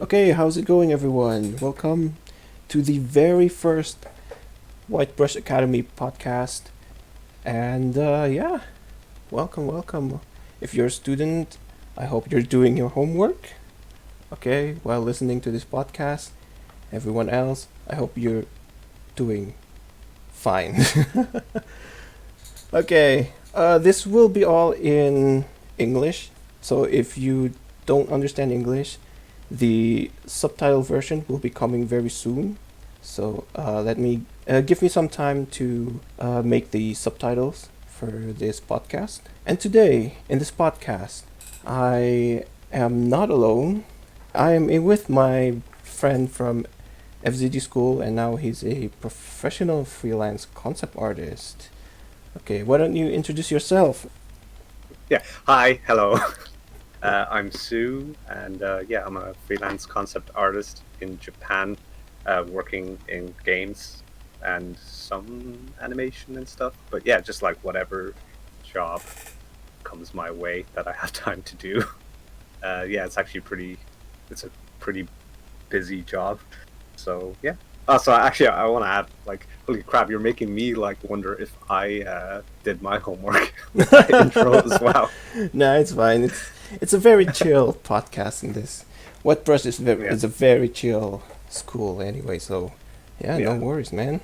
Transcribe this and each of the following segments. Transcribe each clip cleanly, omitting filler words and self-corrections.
Okay, how's it going, everyone? Welcome to the very first White Brush Academy podcast. And yeah, welcome. If you're a student, I hope you're doing your homework, okay, while listening to this podcast. Everyone else, I hope you're doing fine. Okay, this will be all in English. So if you don't understand English, the subtitle version will be coming very soon. So let me give me some time to make the subtitles for this podcast. And today in this podcast, I am not alone. I am with my friend from FZD school, and now he's a professional freelance concept artist. Okay, why don't you introduce yourself? Yeah. Hi. Hello. I'm Sue, and yeah, I'm a freelance concept artist in Japan, working in games and some animation and stuff. But yeah, just like whatever job comes my way that I have time to do. Yeah, it's actually pretty. It's a pretty busy job. So yeah. So actually, I want to add, like, holy crap, you're making me like wonder if I did my homework with that intro as well. No, it's fine. It's a very chill podcast in this. What Brush Yeah. is a very chill school anyway, so yeah, no Yeah. worries, man.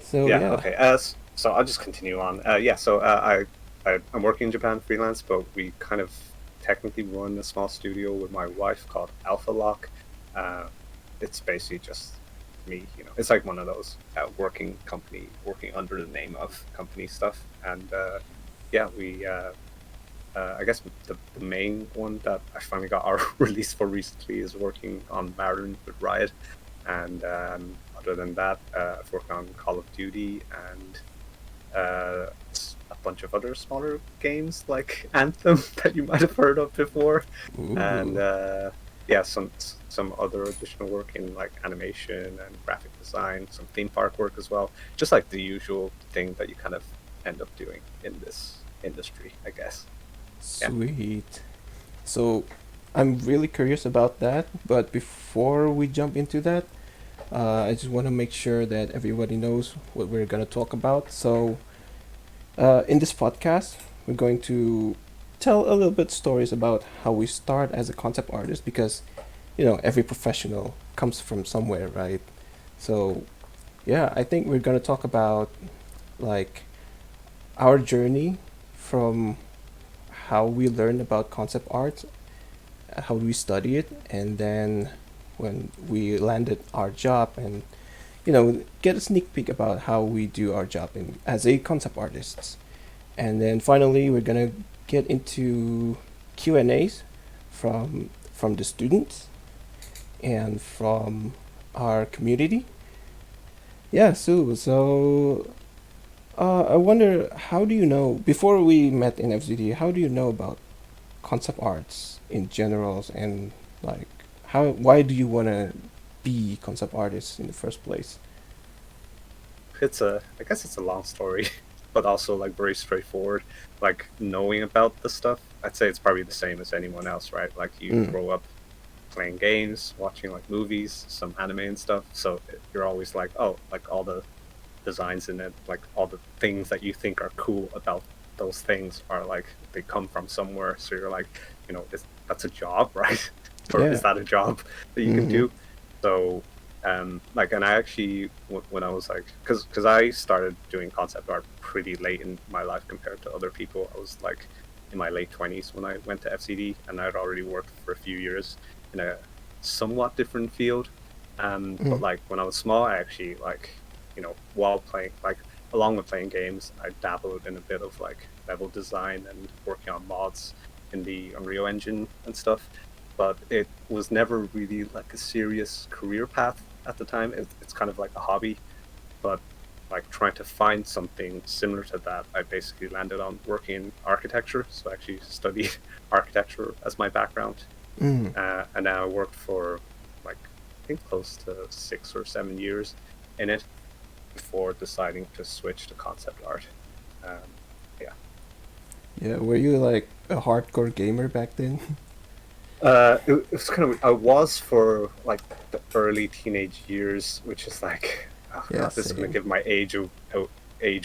So Yeah. yeah. Okay. So I'll just continue on. Yeah. So I'm working in Japan freelance, but we kind of technically run a small studio with my wife called Alpha Lock. Uh, it's basically just me. It's like one of those working company, working under the name of company stuff. And yeah, we. I guess the main one that I finally got our release for recently is working on Marin with Riot, and other than that, I've worked on Call of Duty and a bunch of other smaller games like Anthem that you might have heard of before, and Ooh. yeah, some other additional work in like animation and graphic design, some theme park work as well. Just like the usual thing that you kind of end up doing in this industry, I guess. Yeah. Sweet. So I'm really curious about that, but before we jump into that, I just want to make sure that everybody knows what we're gonna talk about. So in this podcast, we're going to tell a little bit stories about how we start as a concept artist because every professional comes from somewhere, right? So yeah, I think we're gonna talk about like our journey from how we learn about concept art, how we study it, and then when we landed our job and get a sneak peek about how we do our job as a concept artists. And then finally, we're gonna get into Q&As from the students and from our community. Yeah, Sue. So I wonder, how do you know before we met in FZD? How do you know about concept arts in general, and like how why do you want to be concept artists in the first place? I guess it's a long story, but also like very straightforward. Like knowing about the stuff, I'd say it's probably the same as anyone else, right? Like you Mm. grow up playing games, watching like movies, some anime and stuff. So you're always like, oh, like all the designs in it, like all the things that you think are cool about those things are like they come from somewhere. So you're like, that's a job, right? Or is Yeah. that a job that you can Mm-hmm. do? So like, and I actually, when I was like, because I started doing concept art pretty late in my life compared to other people. I was like in my late 20s when I went to FCD, and I'd already worked for a few years in a somewhat different field. But Mm. like when I was small, I actually like, while playing, like along with playing games, I dabbled in a bit of like level design and working on mods in the Unreal Engine and stuff. But it was never really like a serious career path at the time. It's kind of like a hobby, but like trying to find something similar to that, I basically landed on working in architecture. So I actually studied architecture as my background, Mm. and now I worked for like I think close to 6 or 7 years in it before deciding to switch to concept art. Yeah. Yeah, were you like a hardcore gamer back then? It was kind of I was for like the early teenage years, which is like, oh Yeah, god, this is gonna same. give my age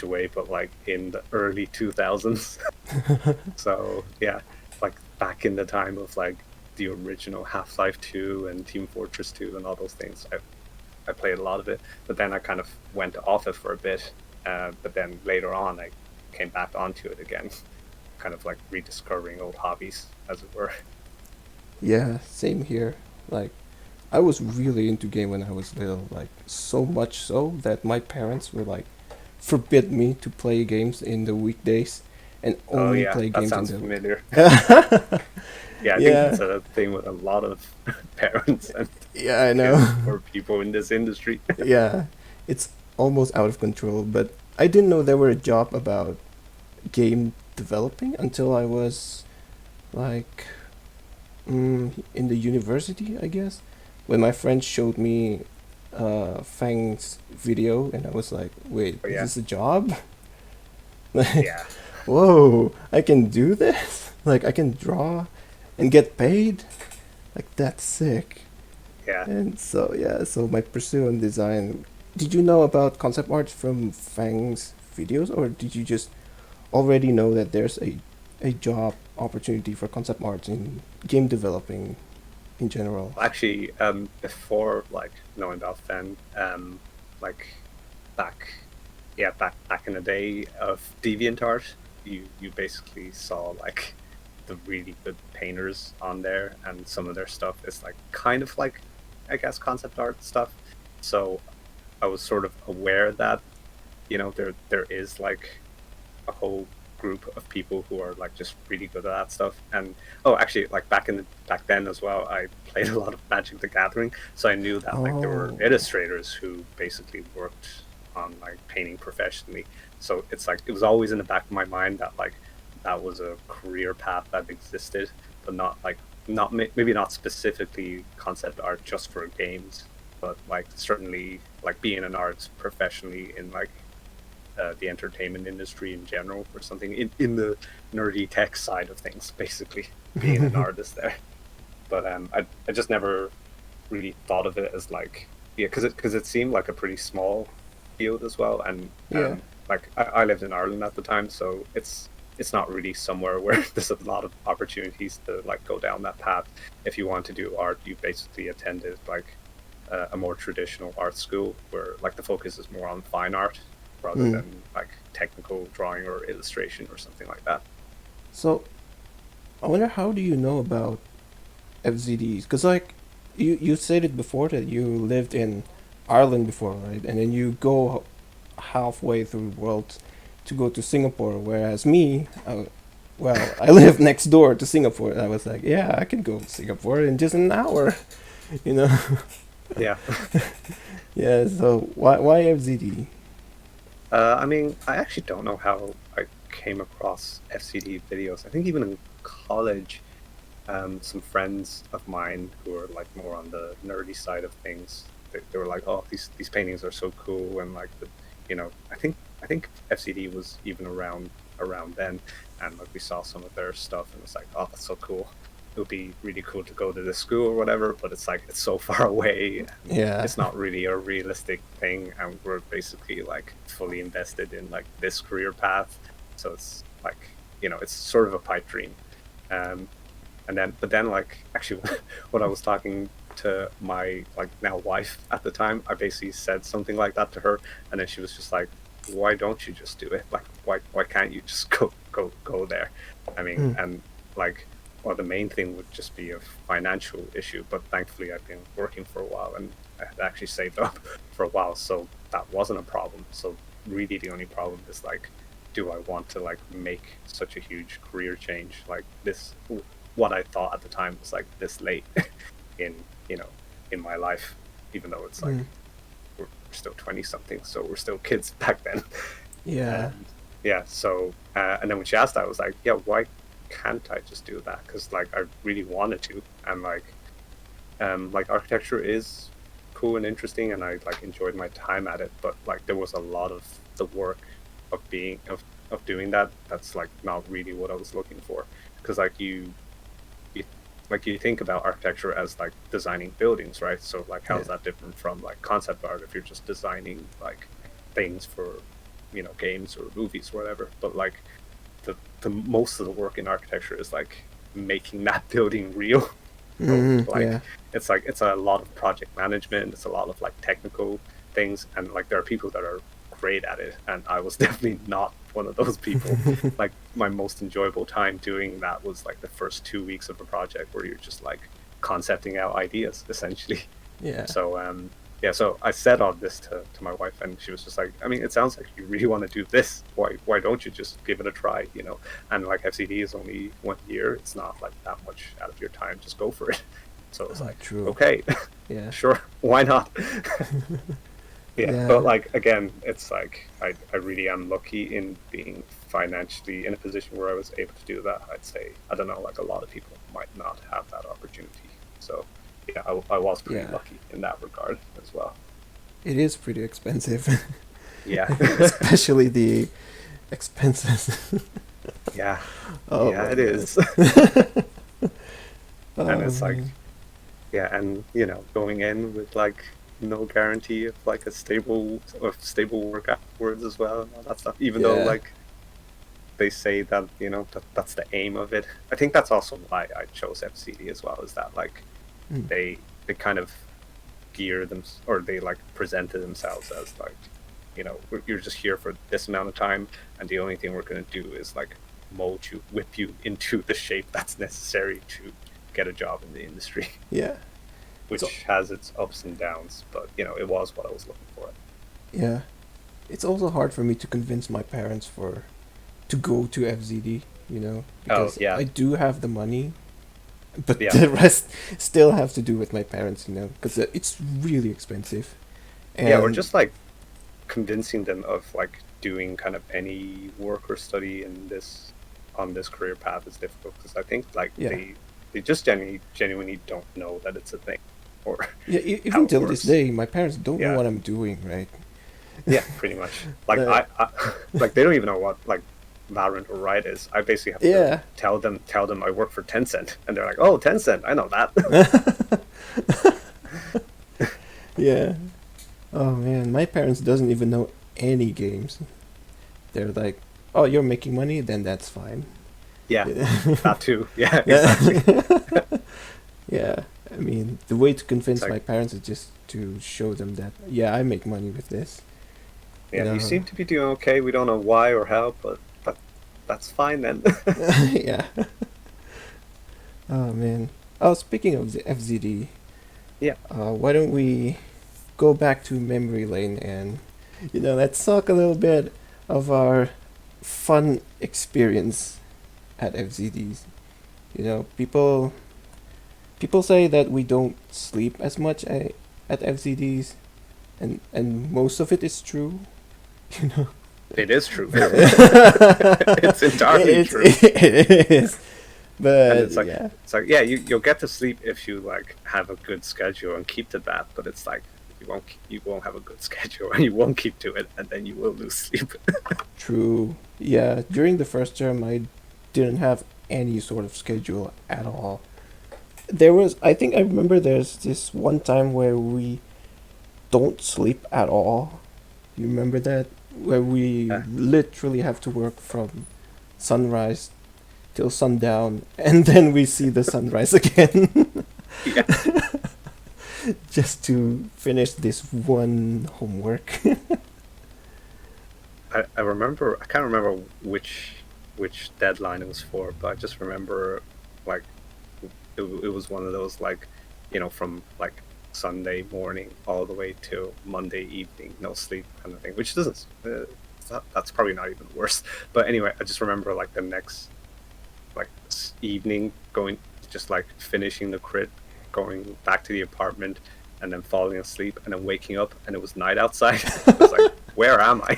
away, but like in the early 2000s. So yeah, like back in the time of like the original Half-Life 2 and Team Fortress 2 and all those things. I played a lot of it, but then I kind of went off it for a bit. But then later on, I came back onto it again, kind of like rediscovering old hobbies, as it were. Yeah, same here. Like, I was really into game when I was little, like so much so that my parents were like forbid me to play games in the weekdays and Oh only yeah, play that games in sounds the familiar. week. Yeah, I think Yeah, that's a thing with a lot of parents and yeah, I kids know. or people in this industry. Yeah, it's almost out of control, but I didn't know there were a job about game developing until I was like in the university, I guess, when my friend showed me Fang's video, and I was like, "Wait, But is yeah, this a job? Like, yeah, whoa, I can do this? Like, I can draw and get paid? Like, that's sick." yeah. And so yeah, so my pursuit on design. Did you know about concept art from Fang's videos, or did you just already know that there's a job opportunity for concept art in game developing in general? Actually, before like knowing about Fen, like back, yeah, back in the day of DeviantArt, you basically saw like the really good painters on there, and some of their stuff is like kind of like, I guess, concept art stuff. So I was sort of aware that there is like a whole group of people who are like just really good at that stuff. And oh, actually, like back then as well, I played a lot of Magic the Gathering, so I knew that like there were Oh, illustrators who basically worked on like painting professionally. So it's like it was always in the back of my mind that like that was a career path that existed, but not like not maybe not specifically concept art just for games, but like certainly like being an artist professionally in like the entertainment industry in general, or something in the nerdy tech side of things, basically being an artist there. But I just never really thought of it as like, yeah, because it seemed like a pretty small field as well. And yeah. like I lived in Ireland at the time, so it's not really somewhere where there's a lot of opportunities to like go down that path. If you want to do art, you basically attended like a more traditional art school where like the focus is more on fine art rather Mm. than like technical drawing or illustration or something like that. So I wonder, how do you know about FZDs? Because like you said it before that you lived in Ireland before, right? And then you go halfway through the world to go to Singapore, whereas me, well, I live next door to Singapore. And I was like, yeah, I can go to Singapore in just an hour, you know? Yeah. Yeah. So why FZD? I mean, I actually don't know how I came across FCD videos. I think even in college, some friends of mine who are like more on the nerdy side of things, they were like, "Oh, these paintings are so cool," and like I think FCD was even around then, and like we saw some of their stuff, and it's like, "Oh, that's so cool." It would be really cool to go to this school or whatever, but it's like it's so far away, and Yeah. it's not really a realistic thing, and we're basically like fully invested in like this career path, so it's like it's sort of a pipe dream. Um, and then but then like actually when I was talking to my like now wife at the time, I basically said something like that to her, and then she was just like, why don't you just do it? Like why can't you just go there? I mean, Hmm. and like, well, the main thing would just be a financial issue, but thankfully I've been working for a while and I had actually saved up for a while, so that wasn't a problem. So really the only problem is like, do I want to like make such a huge career change like this, what I thought at the time was like this late in in my life, even though it's Hmm. like we're still 20 something, so we're still kids back then. Yeah. And yeah, so and then when she asked that, I was like, yeah, why can't I just do that? Because like I really wanted to, and like architecture is cool and interesting, and I like enjoyed my time at it, but like there was a lot of the work of being of doing that that's like not really what I was looking for. Because like you like you think about architecture as like designing buildings, right? So like how Yeah. is that different from like concept art if you're just designing like things for, you know, games or movies or whatever? But like the most of the work in architecture is like making that building real. So Yeah. like it's a lot of project management, it's a lot of like technical things, and like there are people that are great at it, and I was definitely not one of those people. Like my most enjoyable time doing that was like the first 2 weeks of a project where you're just like concepting out ideas essentially. Yeah. So yeah, so I said all this to my wife, and she was just like, I mean, it sounds like you really want to do this. Why don't you just give it a try, you know? And like FCD is only 1 year; it's not like that much out of your time. Just go for it. So it was Oh, like, true. okay, Yeah. sure, why not? Yeah, but Yeah. like again, it's like I really am lucky in being financially in a position where I was able to do that. I'd say I don't know, like a lot of people might not have that opportunity. So yeah, I was pretty Yeah. lucky in that regard as well. It is pretty expensive, Yeah, especially the expenses. yeah, Oh yeah, my it god. is. And Oh it's like man. yeah, and you know, going in with like no guarantee of like a stable work afterwards as well and all that stuff. Even though Yeah. like they say that, you know, that's the aim of it. I think that's also why I chose FCD as well. Is that like Mm. they kind of gear them, or they like presented themselves as like, you know, you're just here for this amount of time, and the only thing we're going to do is like mold you, whip you into the shape that's necessary to get a job in the industry. Yeah. So Which has its ups and downs, but you know, it was what I was looking for. yeah, it's also hard for me to convince my parents for to go to FZD. You know, Oh because yeah, I do have the money, but yeah, the rest still have to do with my parents. You know, because it's really expensive. yeah, or And just like convincing them of like doing kind of any work or study in this on this career path is difficult because I think like yeah, they just genuinely don't know that it's a thing or yeah. how Even it till this works. day, my parents don't know Yeah, what I'm doing. Right. yeah, pretty much. Like Uh, I like they don't even know what like Valorant or Riot is. I basically have to yeah. tell them I work for Tencent, and they're like, "Oh, Tencent, I know that." Yeah. Oh man, my parents doesn't even know any games. They're like, "Oh, you're making money, then that's fine." Yeah, Yeah. that too. Yeah, exactly. Yeah. Yeah. I mean, the way to It's convince my like, parents is just to show them that, yeah, I make money with this. You yeah, you know. seem to be doing okay. We don't know why or how, but that's fine then. Yeah. Oh man. Oh, speaking of the FZD, Yeah, why don't we go back to memory lane and, let's talk a little bit of our fun experience at FZDs. People say that we don't sleep as much at FZDs, and most of it is true. You know, it is true. It's entirely it's true. it is, And but yeah, it's like yeah, you'll get to sleep if you like have a good schedule and keep to that. But it's like you won't have a good schedule and you won't keep to it, and then you will lose sleep. true. Yeah, during the first term, I didn't have any sort of schedule at all. I think I remember there's this one time where we don't sleep at all. You remember that? Where we Yeah, literally have to work from sunrise till sundown, and then we see the sunrise again yeah. just to finish this one homework. I remember. I can't remember which deadline it was for, but I just remember like it was one of those like, you know, from like Sunday morning all the way till Monday evening, no sleep kind of thing. Which doesn't. That's probably not even worse. But anyway, I just remember like the next like evening going, just like finishing the crit, going back to the apartment, and then falling asleep, and then waking up, and it was night outside. I was like, where am I?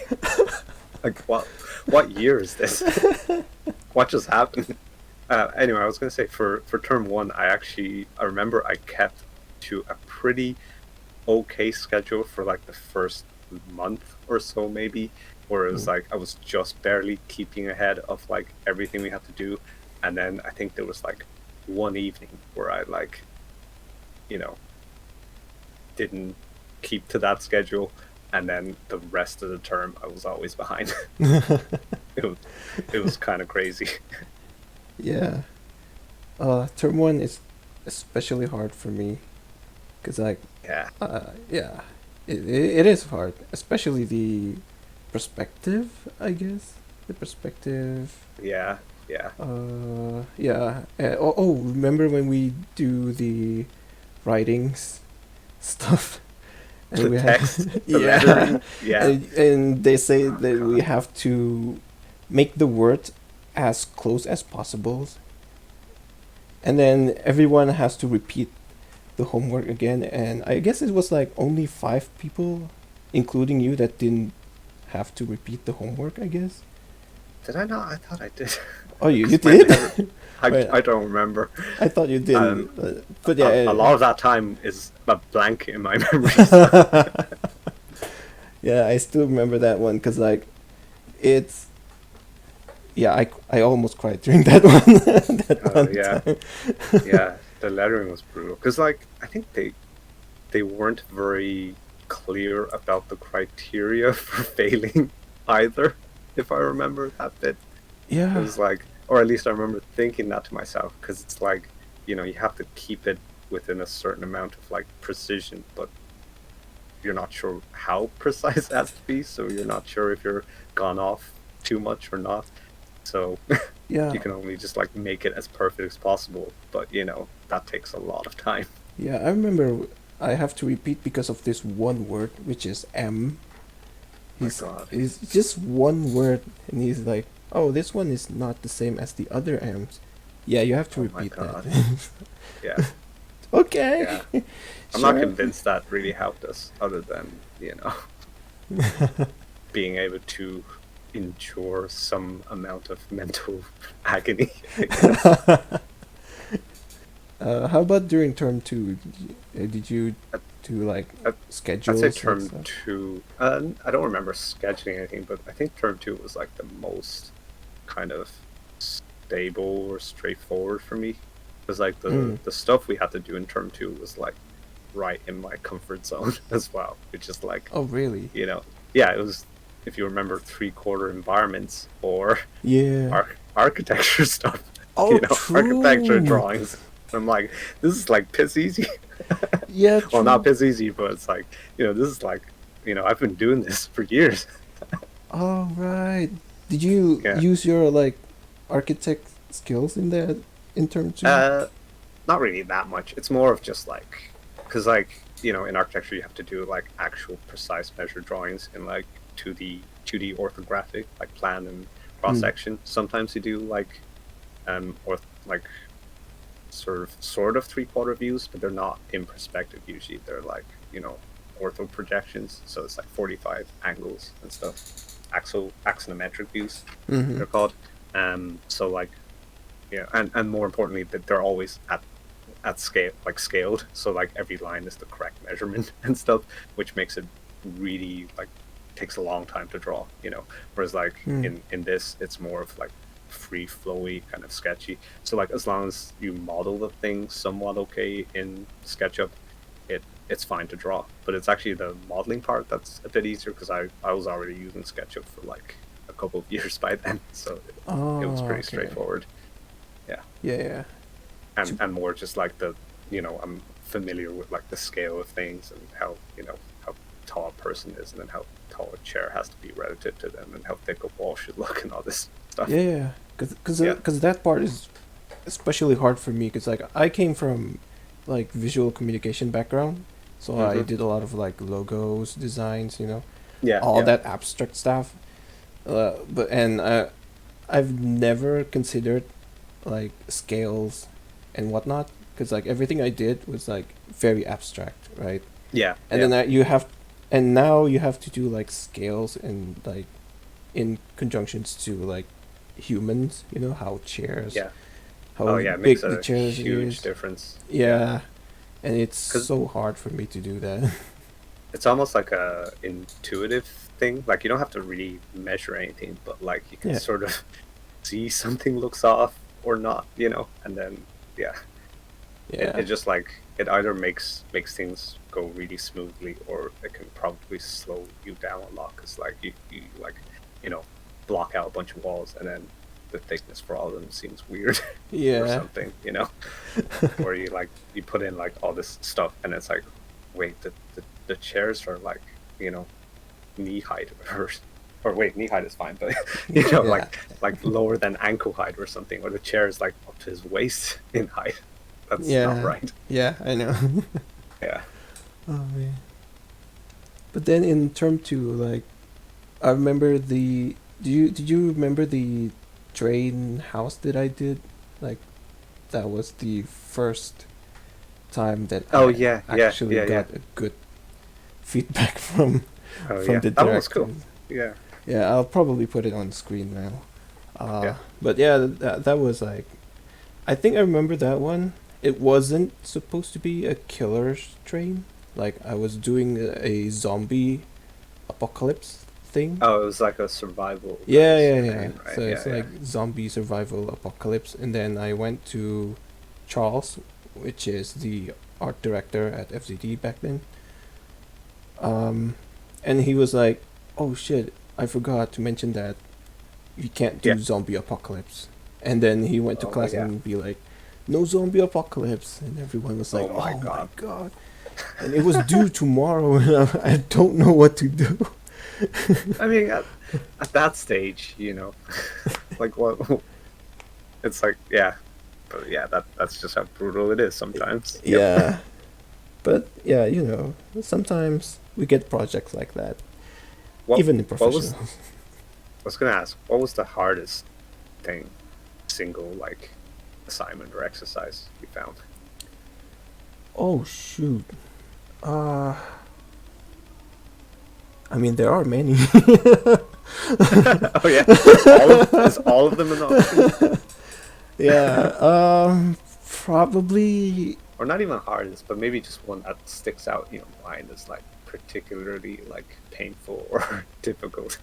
Like what year is this? What just happened? Anyway, I was gonna say for term one, I remember I kept to a pretty okay schedule for like the first month or so maybe, where it was Mm. like I was just barely keeping ahead of like everything we had to do, and then I think there was like one evening where I like, you know, didn't keep to that schedule, and then the rest of the term I was always behind. it was it was kind of crazy. Yeah. Term one is especially hard for me because like Yeah, yeah, it is hard, especially the perspective, I guess. The perspective. yeah, yeah. Yeah. Remember when we do the writings stuff and The we had text, the yeah, lettering, yeah. and they say Oh that we god. have to make the word as close as possible, and then everyone has to repeat the homework again. And I guess it was like only 5 people, including you, that didn't have to repeat the homework, I guess. Did I not? I thought I did. Oh, you Because my did? memory, Wait, I don't remember. I thought you didn't. Um, But a yeah. lot of that time is a blank in my memory. So. Yeah, I still remember that one because like it's yeah, I almost cried during that one that one Yeah, time. yeah. The lettering was brutal because, like, I think they weren't very clear about the criteria for failing either. If I remember that bit, it Yeah, was like, or at least I remember thinking that to myself because it's like, you have to keep it within a certain amount of like precision, but you're not sure how precise it has to be, so you're not sure if you're gone off too much or not. So yeah, you can only just like make it as perfect as possible, but that takes a lot of time. yeah. I remember I have to repeat because of this one word, which is M. Oh my He's god. he's just one word, and he's like, "Oh, this one is not the same as the other M's." Yeah, you have to Oh my repeat that. god. Yeah. Okay, Yeah. I'm not sure. convinced that really helped us other than, being able to endure some amount of mental agony, I guess. How about during term two? Did you I'd, do like I'd, I'd say schedules and term stuff? two, I don't remember scheduling anything, but I think term two was like the most kind of stable or straightforward for me. Because like the Mm. the stuff we had to do in term two was like right in my comfort zone as well, which is like, Oh, really? yeah, it was, if you remember, three-quarter environments or Yeah. architecture stuff, Oh, architecture true. drawings. I'm like, this is like piss easy. Yeah, Well, not true. piss easy, but it's like, this is like, I've been doing this for years. All right. Did you Yeah. use your like architect skills in that in term two? Uh, Not really that much. It's more of just like, because like, in architecture you have to do like actual precise measure drawings in like 2D orthographic, like plan and cross Mm. section. Sometimes you do like or like sort of three-quarter views, but they're not in perspective usually. They're like, ortho projections. So it's like 45 angles and stuff. Axonometric views, Mm-hmm. they're called. So like, yeah, and more importantly, that they're always at scale, like scaled. So like every line is the correct measurement and stuff, which makes it really like takes a long time to draw. Whereas like Mm. in this, it's more of like free flowy, kind of sketchy. So like as long as you model the thing somewhat okay in SketchUp, it's fine to draw. But it's actually the modeling part that's a bit easier because I was already using SketchUp for like a couple of years by then, so it was Oh, pretty okay. straightforward. Yeah, Yeah, yeah. and more just like I'm familiar with like the scale of things and how tall a person is, and then how tall a chair has to be relative to them, and how thick a wall should look, and all this stuff. Yeah, yeah. Cause, Yeah. that part is especially hard for me. Cause like I came from like visual communication background, so I Mm-hmm. did a lot of like logos, designs, Yeah. all Yeah. that abstract stuff. I've never considered like scales and whatnot, because like everything I did was like very abstract, right? Yeah. And Yeah. then you have, and now you have to do like scales and like in conjunctions to like humans, how chairs, Yeah. Oh how yeah, it makes big the a chairs huge is. difference. Yeah. Yeah, and it's Because so hard for me to do that. it's almost like a intuitive thing. Like you don't have to really measure anything, but like you can Yeah, sort of see something looks off or not, and then yeah, it Yeah. just like it either makes things go really smoothly, or it can probably slow you down a lot, because like you like, you know, block out a bunch of walls, and then the thickness for all of them seems weird or Yeah. something, you know. Or you like you put in like all this stuff, and it's like, wait, the chairs are like, you know, knee height, or wait, knee height is fine, but you know, Yeah. like lower than ankle height or something, or the chair is like up to his waist in height. That's not Yeah. right. Yeah, I know. Yeah. Oh man. But then in term two, like I remember the did you remember the train house that I did? Like that was the first time that Oh I yeah, yeah, actually yeah, yeah. got a good feedback from Oh from yeah, the that one was cool. directors. Yeah, Yeah, I'll probably put it on the screen now. yeah, But yeah, that was like I think I remember that one. It wasn't supposed to be a killer train. Like I was doing a zombie apocalypse thing. oh, it was like a survival kind Yeah, of yeah, yeah. train, So right? it's Yeah, yeah. like zombie survival apocalypse, and then I went to Charles, which is the art director at FZD back then. Um, and he was like, "Oh shit, I forgot to mention that you can't Yeah. do zombie apocalypse." And then he went to Oh class yeah. and be like, "No zombie apocalypse," and everyone was like, Oh my "Oh my god. god!" And it was due tomorrow, and I don't know what to do. I mean, at that stage, you know, like what? It's like, yeah, but yeah, that's just how brutal it is sometimes. Yep. Yeah, but yeah, sometimes we get projects like that, What even in what was professionals. I was gonna ask, what was the hardest thing, single like assignment or exercise you found? Oh shoot. Uh, I mean there are many. Oh yeah, is all of them an option, Yeah. Probably. or not even hardest, but maybe just one that sticks out in your mind as like particularly like painful or difficult?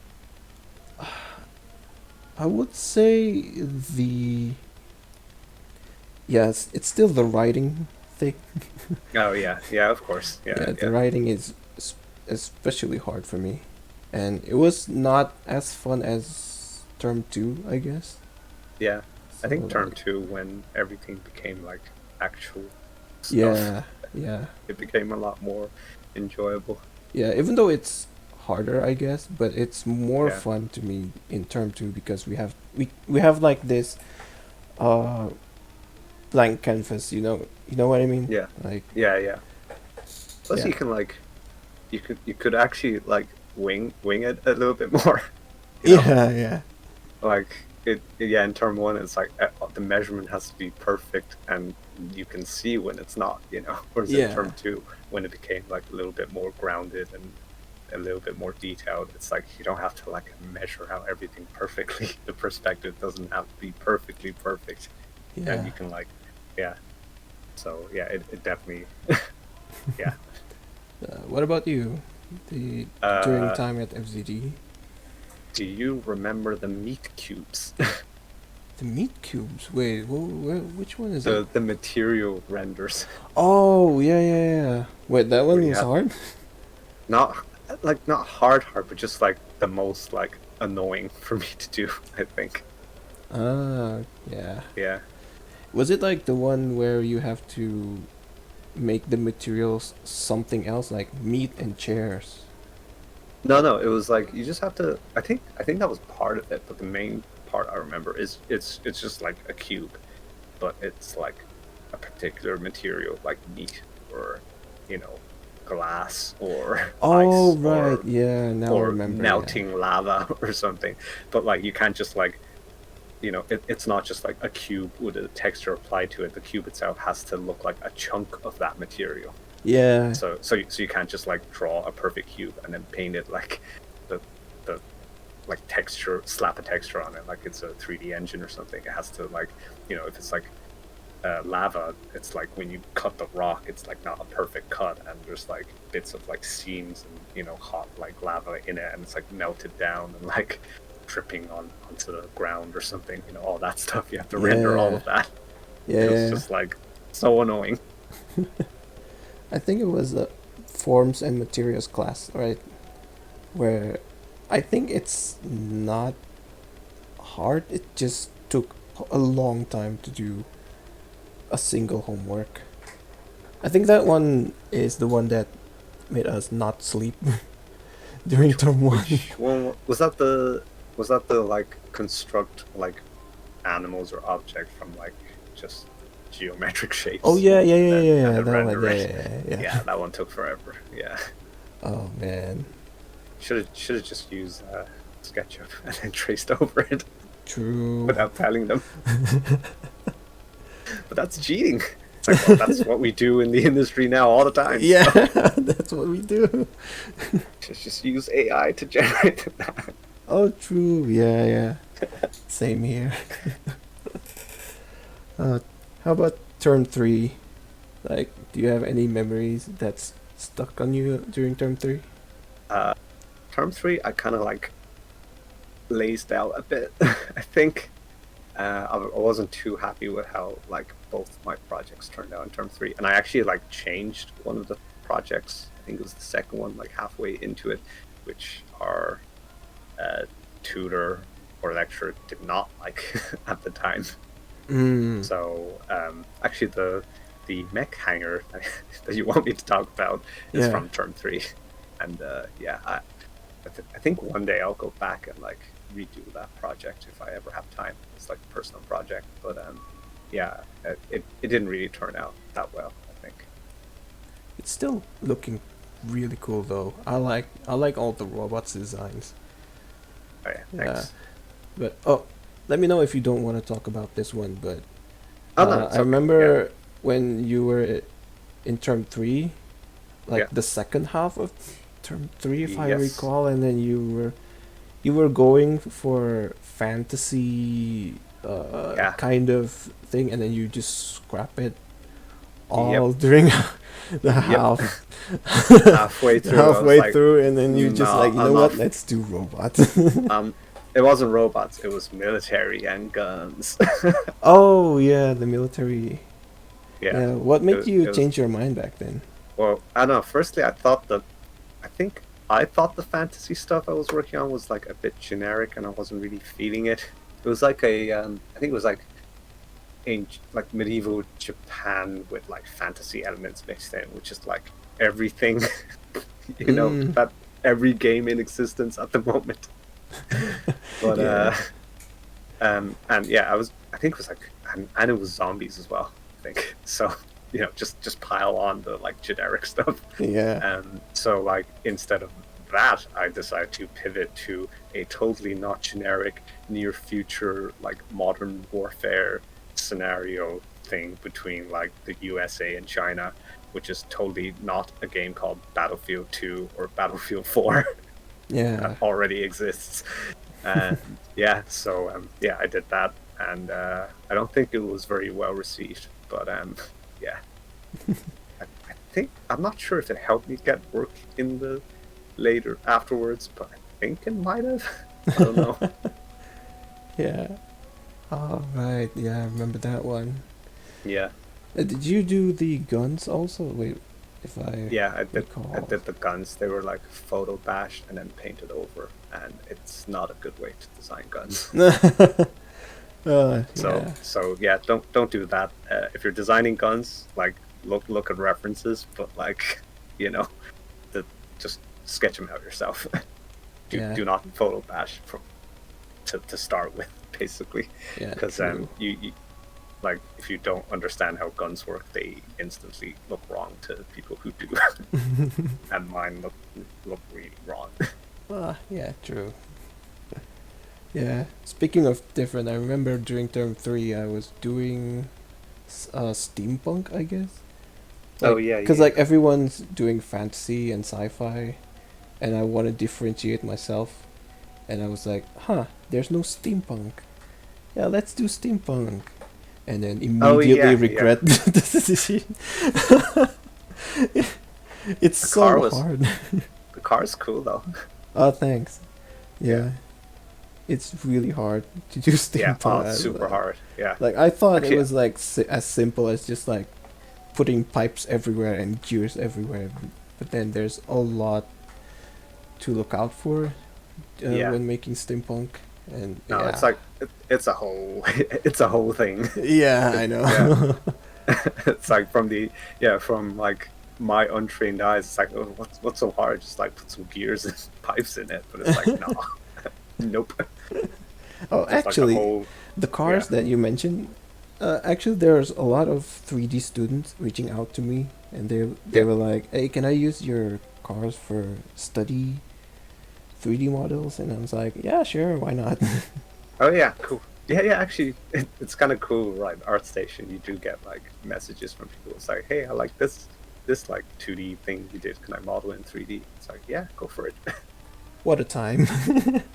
I would say the. Yes, it's still the writing thing. Oh yeah, yeah, of course, yeah, Yeah, the yeah, writing is especially hard for me, and it was not as fun as term two, I guess. yeah. I So think term like, two, when everything became like actual stuff, yeah, yeah, it became a lot more enjoyable. yeah. Even though it's harder, I guess, but it's more Yeah, fun to me in term two because we have like this uh blank canvas. You know what I mean? yeah, Like, yeah, yeah. Plus, yeah, you can like you could actually like wing it a little bit more. You know, yeah, yeah, like yeah, in term one, it's like the measurement has to be perfect, and you can see when it's not. You know, whereas in yeah, term two, when it became like a little bit more grounded and a little bit more detailed, it's like you don't have to like measure out everything perfectly. The perspective doesn't have to be perfectly perfect, and yeah. you can like, yeah. So yeah, it definitely, yeah. What about you? The During Uh, time at FZD, do you remember the meat cubes? the meat cubes. Wait, which one is it? The material renders. Oh, yeah, yeah, yeah. Wait, that Where one you was had hard? not like not hard, but just like the most like annoying for me to do, I think. Ah, yeah. Yeah. Was it like the one where you have to make the materials something else, like meat and chairs? No, no, it was like you just have to. I think that was part of it, but the main part I remember is it's just like a cube, but it's like a particular material, like meat, or you know, glass, or Oh, ice, right. Yeah, now I or remember. Yeah. melting lava or something. But like you can't just like, it's not just like a cube with a texture applied to it. The cube itself has to look like a chunk of that material. Yeah. So you can't just like draw a perfect cube and then paint it like the the like texture, slap a texture on it like it's a 3D engine or something. It has to like, if it's like lava, it's like when you cut the rock, it's like not a perfect cut, and there's like bits of like seams and hot like lava in it, and it's like melted down and like dripping onto the ground or something. All that stuff, you have to render all Yeah. of that. Yeah, It was yeah, yeah. just like so annoying. I think it was a forms and materials class, right? Where I think it's not hard. It just took a long time to do a single homework. I think that one is the one that made us not sleep during term one. Which one was that? The like construct like animals or objects from like just geometric Oh shapes, yeah, yeah, yeah, yeah, and yeah. then That one. render Yeah, it. yeah, yeah, Yeah, yeah. that one took forever. Yeah, Oh man, should have just used SketchUp and then traced over it true. without telling them. But that's cheating. It's like, well, that's what we do in the industry now all the time. Yeah, So that's what we do. just use AI to generate that. Oh, true. Yeah, yeah. Same here. Uh, how about term three? Like, do you have any memories that's stuck on you during term three? Uh, Term three, I kind of like lazed out a bit. I think I wasn't too happy with how like both my projects turned out in term three, and I actually like changed one of the projects. I think it was the second one, like halfway into it, which our tutor or lecturer did not like at the time. Mm. So actually, the mech hanger that you want me to talk about is Yeah. from term three, and yeah, I think one day I'll go back and like redo that project if I ever have time. It's like a personal project, but yeah, it didn't really turn out that well, I think. It's still looking really cool though. I like all the robots designs. Oh yeah, Yeah. thanks. But oh, let me know if you don't want to talk about this one. But Oh no, it's I okay. Yeah, remember when you were in term three, like yeah, the second half of term three, if I yes, recall, and then you were going for fantasy yeah, kind of thing, and then you just scrap it yep, all during the yep. half Halfway through, I was halfway like, through, and then you just no, like, you I'm know not. what? Let's do robots. Um, it wasn't robots; it was military and guns. Oh yeah, the military. Yeah, Yeah, what made you it was. change your mind back then? Well, I don't know. Firstly, I think I thought the fantasy stuff I was working on was like a bit generic, and I wasn't really feeling it. It was like I think it was like like medieval Japan with like fantasy elements mixed in, which is like everything, Mm, that every game in existence at the moment. But yeah, and yeah, I think it was like, and it was zombies as well. I think so. Just pile on the like generic stuff. yeah, So like instead of that, I decided to pivot to a totally not generic near future like modern warfare scenario thing between like the USA and China, which is totally not a game called Battlefield 2 or Battlefield 4 that yeah. already exists. And yeah, so yeah, I did that, and I don't think it was very well received, but yeah, I think I'm not sure if it helped me get work in the later afterwards, but I think it might have. I don't know. Yeah. Oh right, yeah, I remember that one. Yeah, Did you do the guns also? Wait, if I yeah, I recall. did the guns. They were like photo bashed and then painted over, and it's not a good way to design guns. So Yeah, so yeah, don't do that. If you're designing guns, like look at references, but like you know, the just sketch them out yourself. yeah, Do not photo bash from to start with, basically, yeah, because true. you like if you don't understand how guns work, they instantly look wrong to people who do, and mine look really wrong. Yeah, true. Yeah. Speaking of different, I remember during term three, I was doing steampunk, I guess. Oh Like, yeah, cause yeah, like everyone's doing fantasy and sci-fi, and I want to differentiate myself, and I was like, huh, there's no steampunk. Yeah, let's do steampunk. And then oh immediately yeah, yeah. regret the decision. It's The car so was hard. the car's cool though. Oh, thanks. Yeah. Yeah. it's really hard to do Yeah, oh, steampunk. it's super hard. Yeah, Like I thought it actually, was like as simple as just like putting pipes everywhere and gears everywhere, but then there's a lot to look out for yeah. when making steampunk, and No, it's yeah, like it's a whole it's a whole thing. yeah, I Yeah, know. it's like from like my untrained eyes, it's like, oh, what's so hard? Just like put some gears and pipes in it. But it's like, no, nope. Oh, Just like the actually, whole, the yeah. cars that you mentioned, actually, there's a lot of 3D students reaching out to me, and they Yeah. were like, "Hey, can I use your cars for study 3D models?" And I was like, "Yeah, sure, why not?" Oh yeah, cool. Yeah, yeah. Actually, it's kind of cool, right? ArtStation, you do get like messages from people. It's like, hey, I like this like 2D thing you did. Can I model in 3D? It's like, yeah, go for it. What a time!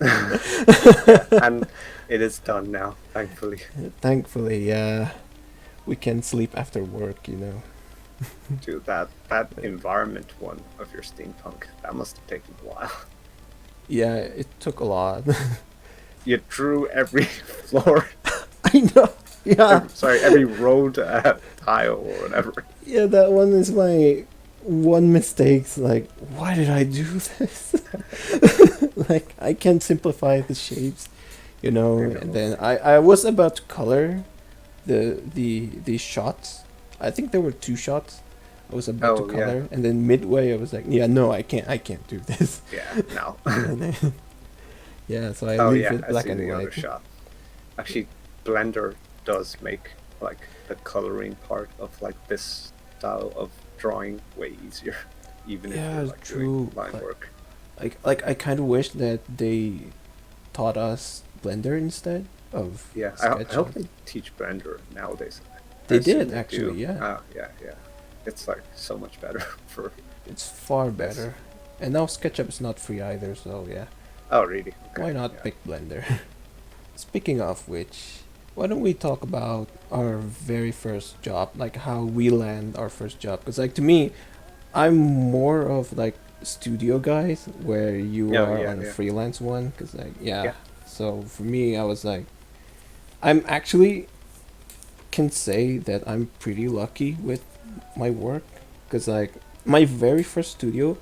Yeah, and it is done now, thankfully. Thankfully, yeah, we can sleep after work, you know. Dude, that environment one of your steampunk, that must have taken a while. Yeah, it took a lot. You drew every floor, I know. Yeah, every road tile or whatever. yeah, that one is my one mistake. Like, why did I do this? Like, I can't simplify the shapes, you know. I And know. then I was about to color the shots. I think there were two shots. I was about to Oh yeah, color, and then midway I was like, yeah, no, I can't do this. yeah. No. And then, yeah, so I Oh leave yeah, it I black see and the other white. shot. Actually, Blender does make like the coloring part of like this style of drawing way easier, even if you're Yeah, like doing true. line work. Like I kind of wish that they taught us Blender instead of Yeah, I hope SketchUp. they teach Blender nowadays. I They assume did they do. actually, yeah. Yeah, yeah. It's like so much better for It's far this. better. And now SketchUp is not free either, so yeah. Oh, really? Okay. Why not Yeah. pick Blender? Speaking of which, why don't we talk about our very first job, like how we land our first job? Because like to me, I'm more of like studio guys, where you Oh, are yeah, on a yeah, freelance one. Because like yeah, yeah. so for me, I was like, I'm actually can say that I'm pretty lucky with my work. Because like my very first studio,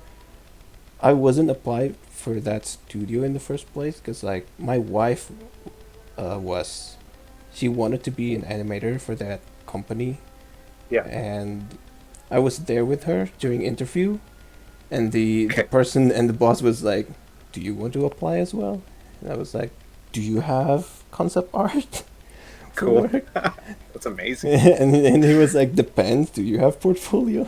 I wasn't applied for that studio in the first place. Because like my wife was she wanted to be an animator for that company, Yeah. and I was there with her during interview, and the Okay. person and the boss was like, "Do you want to apply as well?" And I was like, "Do you have concept art for Cool. work?" That's amazing. And he was like, "Depends. Do you have portfolio?"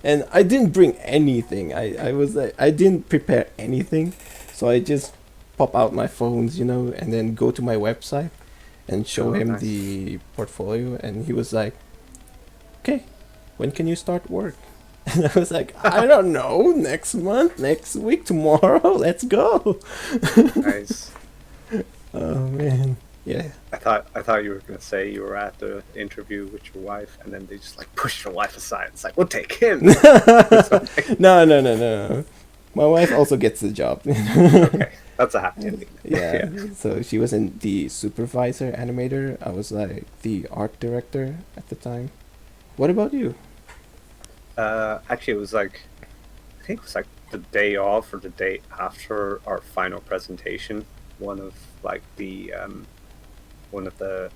And I didn't bring anything. I was like, I didn't prepare anything, so I just pop out my phones, you know, and then go to my website and show Oh, him nice. the portfolio, and he was like, "Okay, when can you start work?" And I was like, "I don't know, next month, next week, tomorrow, let's go." Nice. Oh man, yeah. I thought you were gonna say you were at the interview with your wife, and then they just like push your wife aside. It's like, we'll take him. Or something. No, no, no, no. My wife also gets the job. Okay, that's a happy ending. Yeah, Yeah. so she wasn't the supervisor animator. I was like the art director at the time. What about you? Actually, it was like I think it was like the day off or the day after our final presentation. One of like the one of the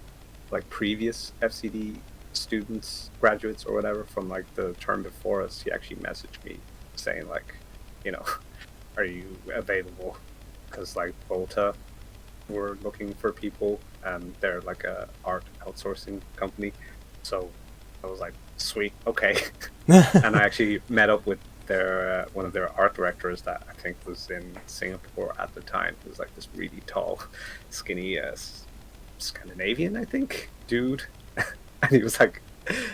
like previous FCD students, graduates or whatever from like the term before us, he actually messaged me saying like, you know, are you available? Because like Volta were looking for people, and they're like a art outsourcing company. So I was like, sweet, okay. And I actually met up with their one of their art directors that I think was in Singapore at the time. He was like this really tall, skinny Scandinavian, I think, dude. And he was like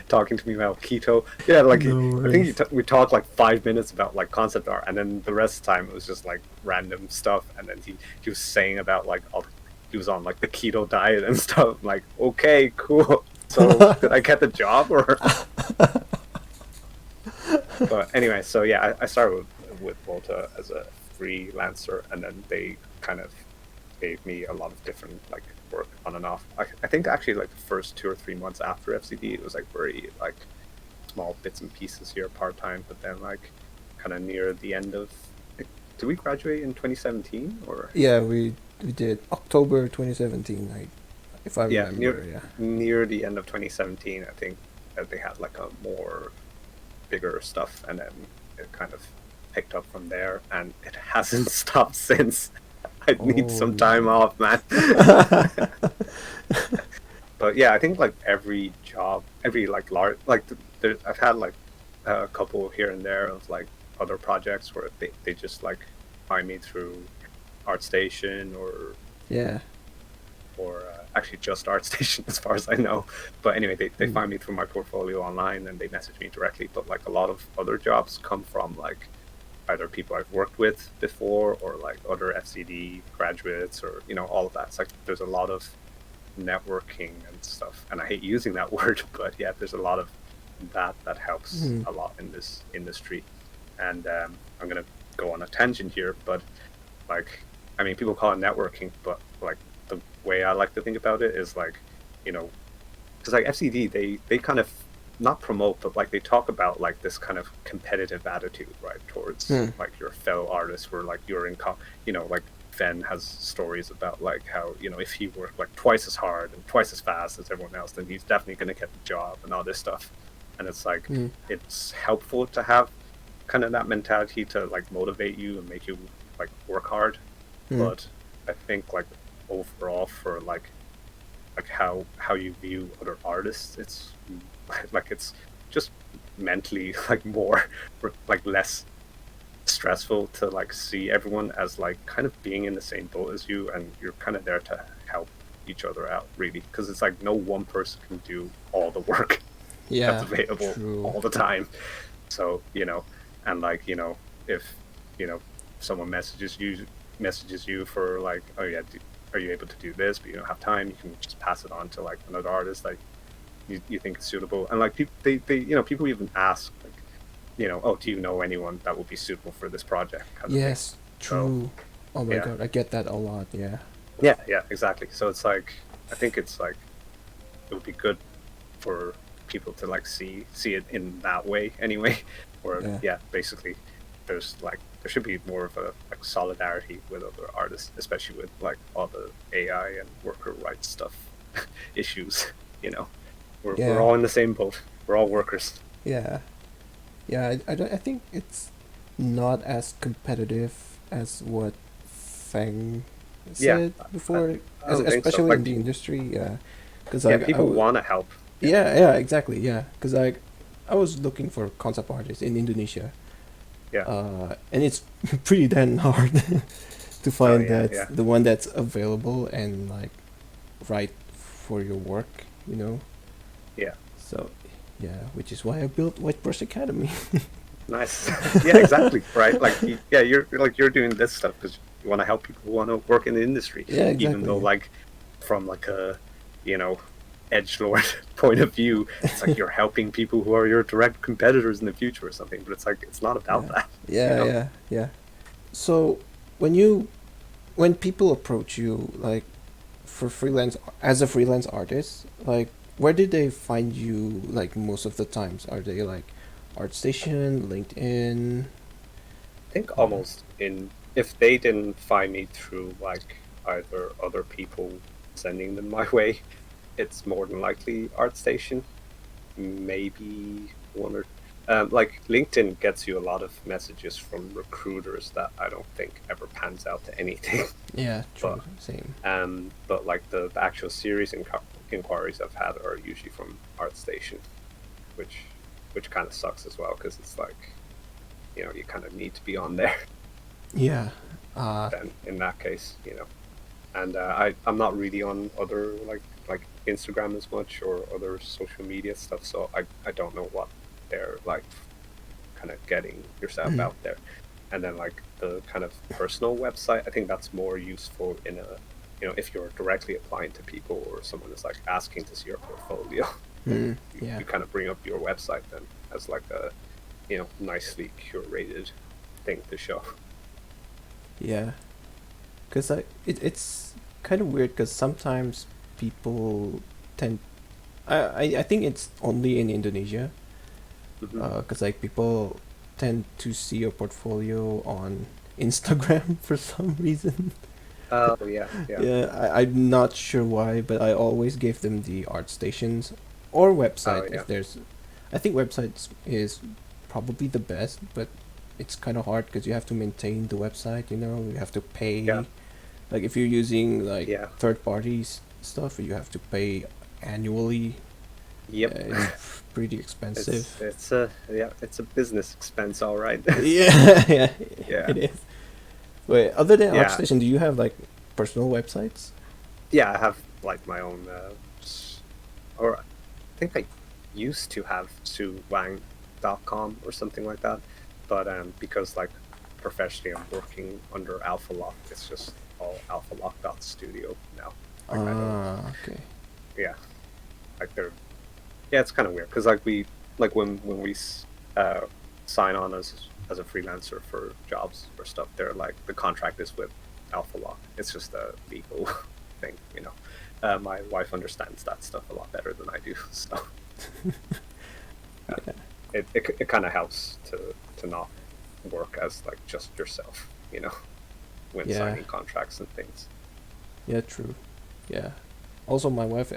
talking to me about keto. Yeah, like No I think way. we talked like 5 minutes about like concept art, and then the rest of the time it was just like random stuff. And then he was saying about like all he was on like the keto diet and stuff. I'm like, okay, cool. So did I get the job or? But anyway, so yeah, I started with Volta as a freelancer, and then they kind of gave me a lot of different like work on and off. I think actually like the first 2 or 3 months after FCD, it was like very like small bits and pieces here part time, but then like kind of near the end of. Like, did we graduate in 2017 or? Yeah, we did October 2017, if I Yeah, remember. Yeah. near the end of 2017, I think that they had like a more bigger stuff, and then it kind of picked up from there, and it hasn't stopped since. I need Oh some time no. off, man. But yeah, I think like every job, every like large, like there, I've had like a couple here and there of like other projects where they just like find me through ArtStation Yeah. or actually just ArtStation as far as I know. But anyway, they Mm. find me through my portfolio online and they message me directly. But like a lot of other jobs come from like either people I've worked with before or like other FCD graduates or all of that. It's like there's a lot of networking and stuff. And I hate using that word, but yeah, there's a lot of that helps Mm. a lot in this industry. And I'm gonna go on a tangent here, but like I mean, people call it networking, but like the way I like to think about it is like, you know, because like FCD, they kind of not promote, but like they talk about like this kind of competitive attitude, right, towards Mm. like your fellow artists, where like you're in, like Fen has stories about like how if he worked like twice as hard and twice as fast as everyone else, then he's definitely going to get the job and all this stuff. And it's like Mm. it's helpful to have kind of that mentality to like motivate you and make you like work hard, Mm. but I think like overall for like how you view other artists, it's like it's just mentally like more like less stressful to like see everyone as like kind of being in the same boat as you, and you're kind of there to help each other out really, because it's like no one person can do all the work that's Yeah. available True. all the time. So and like if someone messages you for like, oh yeah, are you able to do this, but you don't have time, you can just pass it on to like another artist like you think is suitable. And like people they people even ask like, oh, do you know anyone that would be suitable for this project kind of thing. Yes. So True. Oh my yeah, god, I get that a lot. Yeah. yeah, exactly. So it's like I think it's like it would be good for people to like see it in that way anyway. Or Yeah. yeah, basically there should be more of a like solidarity with other artists, especially with like all the AI and worker rights stuff issues. you know we're Yeah. all in the same boat, we're all workers. Yeah. Yeah. I think it's not as competitive as what Feng Yeah, said I, before, I don't think so. especially Like in the industry. Yeah. Because yeah, like people want to help. Yeah, yeah, yeah, exactly. Yeah. Because like I was looking for concept artists in Indonesia, yeah. and it's pretty damn hard to Oh find yeah, that yeah, the one that's available and like right for your work, you know. yeah. So, yeah, which is why I built White Brush Academy. Nice. Yeah, exactly. Right. Like yeah, you're doing this stuff because you want to help people who want to work in the industry, Yeah, even though exactly. like from like a you know edge lord point of view, it's like you're helping people who are your direct competitors in the future or something. But it's like it's not about Yeah, that. You yeah, know. yeah, yeah. So, when you when people approach you like for freelance as a freelance artist, like where did they find you like most of the times? Are they like ArtStation, LinkedIn? I think Uh, almost in if they didn't find me through like either other people sending them my way, it's more than likely ArtStation. Maybe one or like LinkedIn gets you a lot of messages from recruiters that I don't think ever pans out to anything. yeah, true, but same. but like the actual serious inquiries I've had are usually from ArtStation, which kind of sucks as well because it's like you kind of need to be on there. Yeah. Uh, Then in that case, and I'm not really on other like Instagram as much or other social media stuff, so I don't know what they're like kind of getting yourself mm, out there. And then like the kind of personal website, I think that's more useful in a if you're directly applying to people or someone is like asking to see your portfolio, then yeah. you kind of bring up your website then as like a nicely curated thing to show. Yeah. Because it's kind of weird because sometimes people tend I think it's only in Indonesia Hmm. because like people tend to see your portfolio on Instagram for some reason. Oh yeah, yeah. Yeah, I'm not sure why, but I always gave them the art stations or website Oh yeah, if there's. I think websites is probably the best, but it's kind of hard because you have to maintain the website. You have to yeah, pay. Like if you're using like yeah. third parties stuff, you have to pay annually. Yep. It's pretty expensive. It's a business expense, all right. Yeah, yeah, Yeah, it is. Wait, other than yeah, ArtStation, do you have like personal websites? yeah. I have like my own, or I think I used to have SuWang.com or something like that, but because like professionally I'm working under Alpha Lock, it's just all alphalock.studio now. Like I don't, Ah, okay. yeah, like they're yeah, it's kind of weird because like like when we uh, sign on as a freelancer for jobs or stuff, they're like the contract is with Alpha Lock. It's just a legal thing, you know. My wife understands that stuff a lot better than I do, so uh, Yeah, it kind of helps to not work as like just yourself, you know, when yeah, signing contracts and things. yeah. True. Yeah. Also, my wife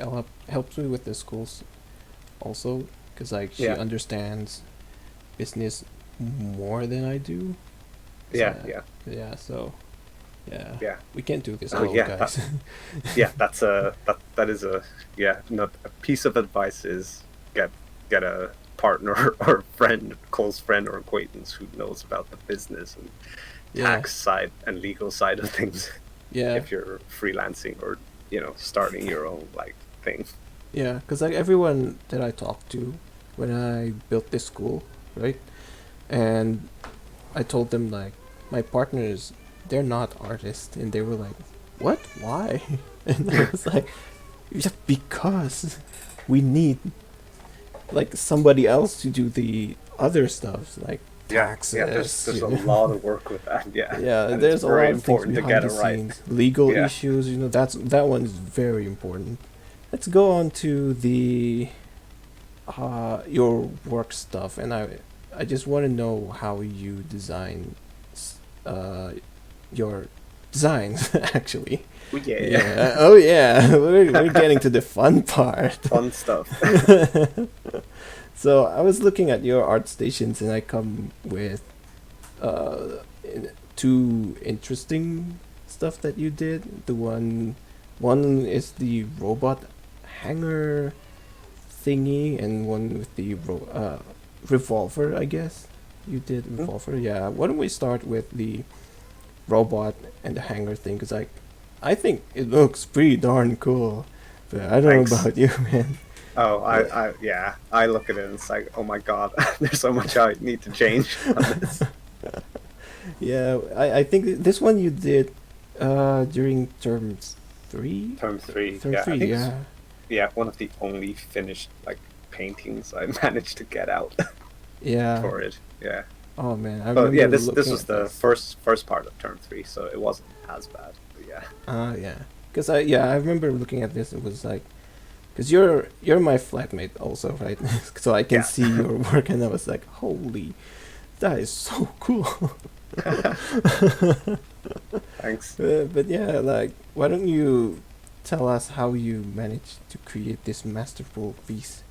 helps me with the schools also because like she Yeah, understands business more than I do. So, yeah, yeah, yeah. So yeah, yeah. we can't do this Oh alone, yeah, guys. yeah, that is a yeah. Not a piece of advice is get get a partner or friend, close friend or acquaintance who knows about the business and Yeah. tax side and legal side of things. Yeah. If you're freelancing or starting your own like thing. Yeah. Because like everyone that I talked to when I built this school, right? And I told them like my partners, they're not artists, and they were like, "What? Why?" And I was like, "Just because we need like somebody else to do the other stuff, like Yeah, yeah. taxes, There's a lot of work with that. Yeah, Yeah, and it's there's a very lot of things important to behind get the it right. scenes, legal Yeah. issues. That one is very important. Let's go on to the your work stuff, and I just want to know how you design uh your designs actually. Oh, yeah. Yeah. Oh yeah. We're getting to the fun part. Fun stuff. So I was looking at your art stations, and I come with two interesting stuff that you did. One is the robot hanger thingy, and one with the revolver. I guess you did Hmm? revolver. Yeah. Why don't we start with the robot and the hanger thing? Cause I think it looks pretty darn cool. But I don't know Thanks. about you, man. Oh, But yeah, I look at it and it's like, oh my god, there's so much I need to change on this. yeah, I think this one you did during term three. Term three, Term yeah, I three, think it's yeah. one of the only finished like paintings I managed to get out Yeah. for it. Yeah, Oh man, I but yeah, remember this looking was at the this. first part of term three, so it wasn't as bad. But yeah, Yeah. Cause I remember looking at this. It was like, cause you're my flatmate also, right? So I can yeah, see your work, and I was like, holy, that is so cool. thanks. But yeah, like, why don't you tell us how you managed to create this masterful piece?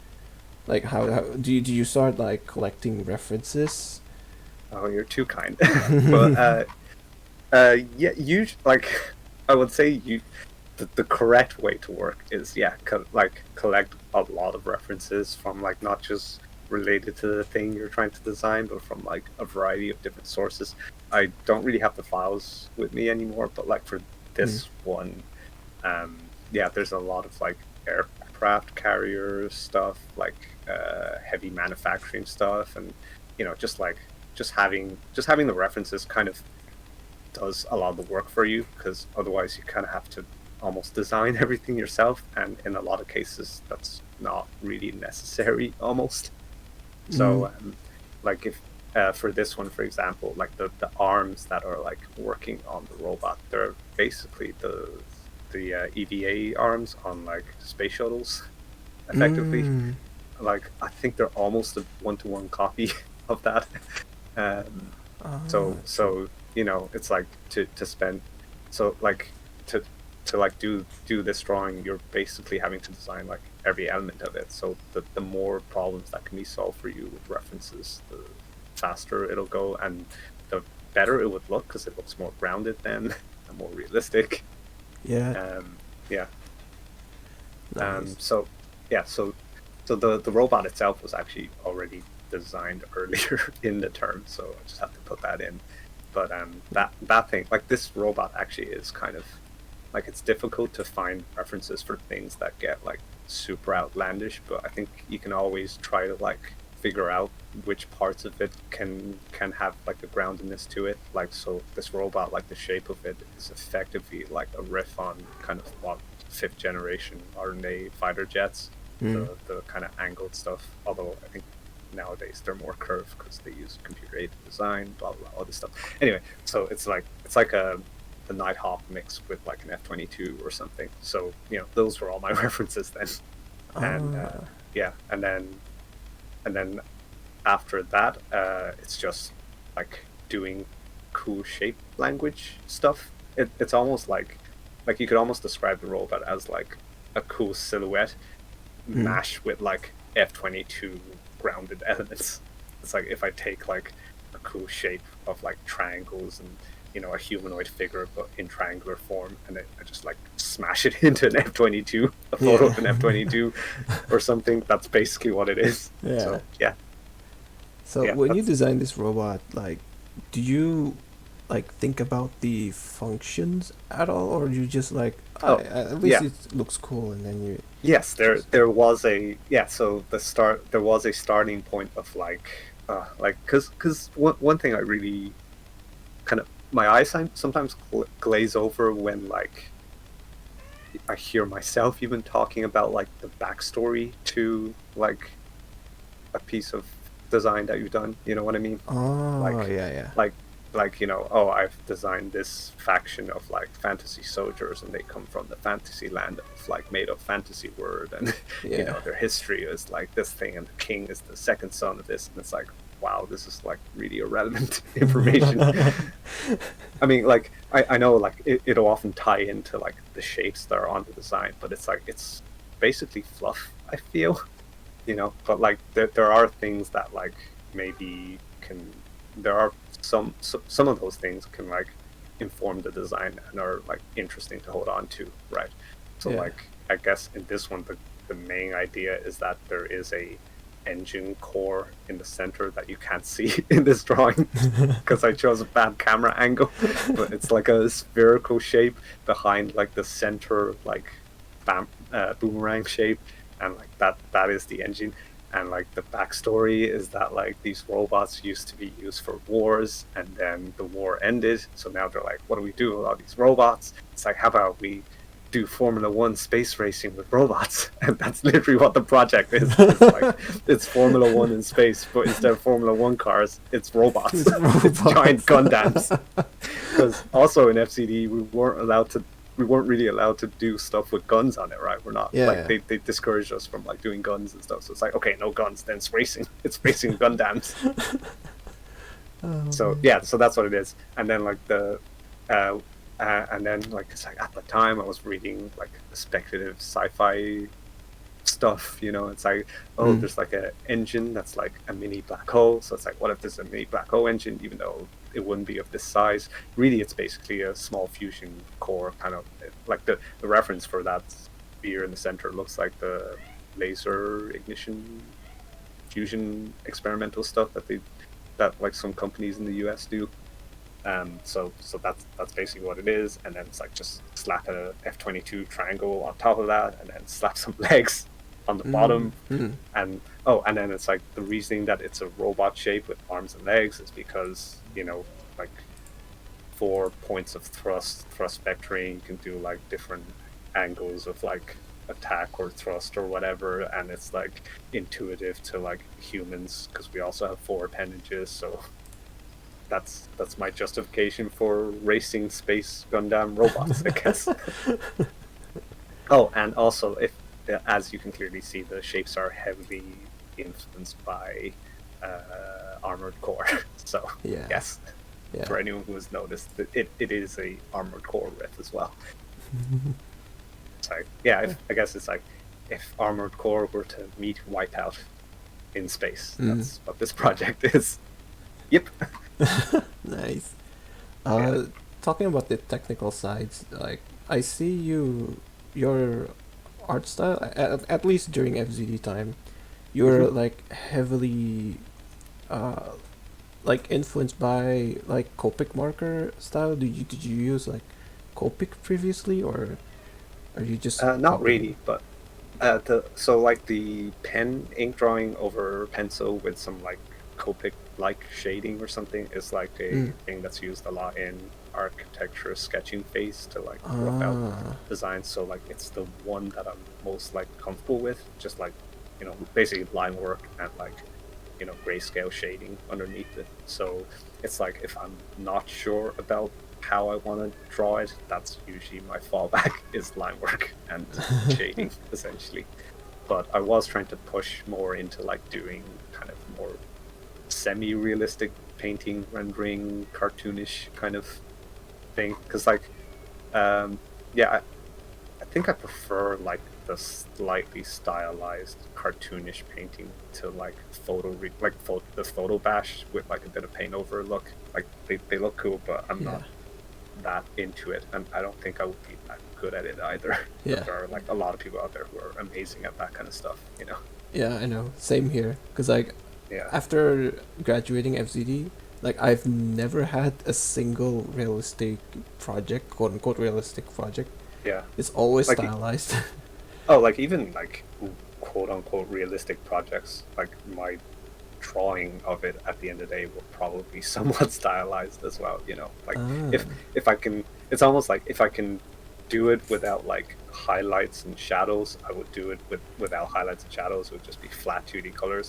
Like, how do you start like collecting references? Oh, you're too kind. But yeah, you like I would say the correct way to work is yeah, like collect a lot of references from like not just related to the thing you're trying to design, but from like a variety of different sources. I don't really have the files with me anymore, but like for Mm. this one, yeah, there's a lot of like aircraft carrier stuff, like heavy manufacturing stuff, and just like just having the references kind of does a lot of the work for you because otherwise you kind of have to almost design everything yourself, and in a lot of cases that's not really necessary almost. Mm. So like for this one, for example, like the arms that are like working on the robot, they're basically the EVA arms on like space shuttles, effectively. Mm. Like I think they're almost a one-to-one copy of that. Um, Ah, so it's like to spend, so like to like do this drawing, you're basically having to design like every element of it. So the more problems that can be solved for you with references, the faster it'll go, and the better it would look because it looks more grounded then and more realistic. yeah, Um, yeah. nice. So yeah, so the robot itself was actually already designed earlier in the term, so I just have to put that in. But that thing, like this robot actually is kind of like, it's difficult to find references for things that get like super outlandish, but I think you can always try to like figure out which parts of it can have like a groundedness to it. Like, so this robot, like the shape of it is effectively like a riff on kind of what fifth generation RNA fighter jets, Mm. the kind of angled stuff. Although I think nowadays they're more curved because they use computer aided design, blah blah, all this stuff. Anyway, so it's like a the Nighthawk mixed with like an F-22 or something. So those were all my references then, and Ah. yeah, and then after that, it's just like doing cool shape language stuff. It's almost like you could almost describe the robot as like a cool silhouette Mm. mashed with like F-22 grounded elements. It's like if I take like a cool shape of like triangles and a humanoid figure but in triangular form, and then I just like smash it into an F-22, a photo Yeah. of an F-22 or something. That's basically what it is. Yeah. So yeah, So yeah, when you that's design this robot, like, do you like think about the functions at all, or you just like, oh at least yeah. it looks cool, and then you Yes, just there was a yeah. So there was a starting point of like because one thing I really kind of, my eyes sometimes glaze over when like I hear myself even talking about like the backstory to like a piece of design that you've done. You know what I mean? oh Like yeah, yeah, like oh, I've designed this faction of like fantasy soldiers, and they come from the fantasy land of like made up fantasy world, and yeah. their history is like this thing, and the king is the second son of this, and it's like, wow, this is like really irrelevant information. I mean, like I know like it'll often tie into like the shapes that are on the design, but it's like it's basically fluff, I feel. But like there are things that like maybe can, there are some of those things can like inform the design and are like interesting to hold on to, right? So Yeah. like I guess in this one, the main idea is that there is a engine core in the center that you can't see in this drawing because I chose a bad camera angle, but it's like a spherical shape behind like the center like boomerang shape, and like that is the engine. And like the backstory is that like these robots used to be used for wars, and then the war ended, so now they're like, what do we do with all these robots? It's like, how about we do Formula One space racing with robots? And that's literally what the project is. It's like it's Formula One in space, but instead of Formula One cars, it's robots. It's It's giant robots. Gundams. Because also in FCD, we weren't really allowed to do stuff with guns on it, right? We're not like, Yeah. they discouraged us from like doing guns and stuff. So it's like, okay, no guns, then it's racing. It's racing Gundams. Oh So man. yeah, so that's what it is. And then like uh, and then like it's like at the time I was reading like the speculative sci-fi stuff. It's like, oh, Mm. there's like a engine that's like a mini black hole. So it's like, what if there's a mini black hole engine, even though it wouldn't be of this size? Really, it's basically a small fusion core kind of, like the reference for that sphere in the center looks like the laser ignition fusion experimental stuff that like some companies in the US do. So that's basically what it is, and then it's like just slap a F-22 triangle on top of that, and then slap some legs on the Mm. bottom, Mm. and oh, and then it's like the reasoning that it's a robot shape with arms and legs is because like 4 points of thrust vectoring, you can do like different angles of like attack or thrust or whatever, and it's like intuitive to like humans because we also have 4 appendages. So that's my justification for racing space Gundam robots, I guess. Oh, and also, if as you can clearly see, the shapes are heavily influenced by Armored Core. So Yeah, yes, yeah. for anyone who has noticed, it is a Armored Core riff as well. So yeah, I guess it's like if Armored Core were to meet Wipeout in space, Mm. that's what this project is. Yep. Nice. Yeah. Uh, Talking about the technical sides, like I see your art style, at least during FZD time, Mm-hmm. you're like heavily uh like influenced by like Copic marker style. Did you use like Copic previously, or are you just Not copying? really, but so like the pen ink drawing over pencil with some like Copic like shading or something is like Mm. a thing that's used a lot in architecture sketching phase to like rough out Ah. designs. So like it's the one that I'm most like comfortable with, just like basically line work and like grayscale shading underneath it. So it's like if I'm not sure about how I want to draw it, that's usually my fallback is line work and shading essentially. But I was trying to push more into like doing kind of more semi-realistic painting, rendering, cartoonish kind of thing. Because like, yeah, I think I prefer like the slightly stylized cartoonish painting to like the photo bash with like a bit of paint over look. Like they look cool, but I'm Yeah. not that into it, and I don't think I would be that good at it either. But Yeah. there are like a lot of people out there who are amazing at that kind of stuff. Yeah, I know. Same here. Cause like Yeah, after graduating FZD, like I've never had a single realistic project, quote unquote realistic project. yeah. It's always Like stylized. like even like quote unquote realistic projects, like my drawing of it at the end of the day will probably be somewhat stylized as well. Like if Ah. if I can, it's almost like if I can do it without like highlights and shadows, I would do it without highlights and shadows. It would just be flat 2D colors.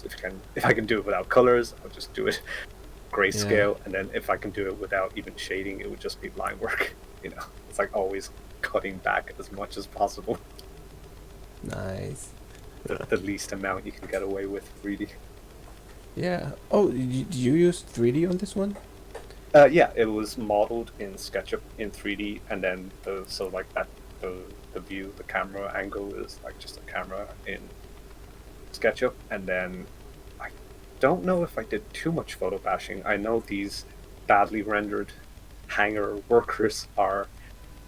If I can do it without colors, I'll just do it Yeah. grayscale. And then if I can do it without even shading, it would just be line work. It's like always cutting back as much as possible. Nice. The least amount you can get away with, really. Yeah. Oh, do you use 3D on this one? Yeah, it was modeled in SketchUp in 3D, and then the view, the camera angle is like just a camera in SketchUp, and then I don't know if I did too much photo bashing. I know these badly rendered hangar workers are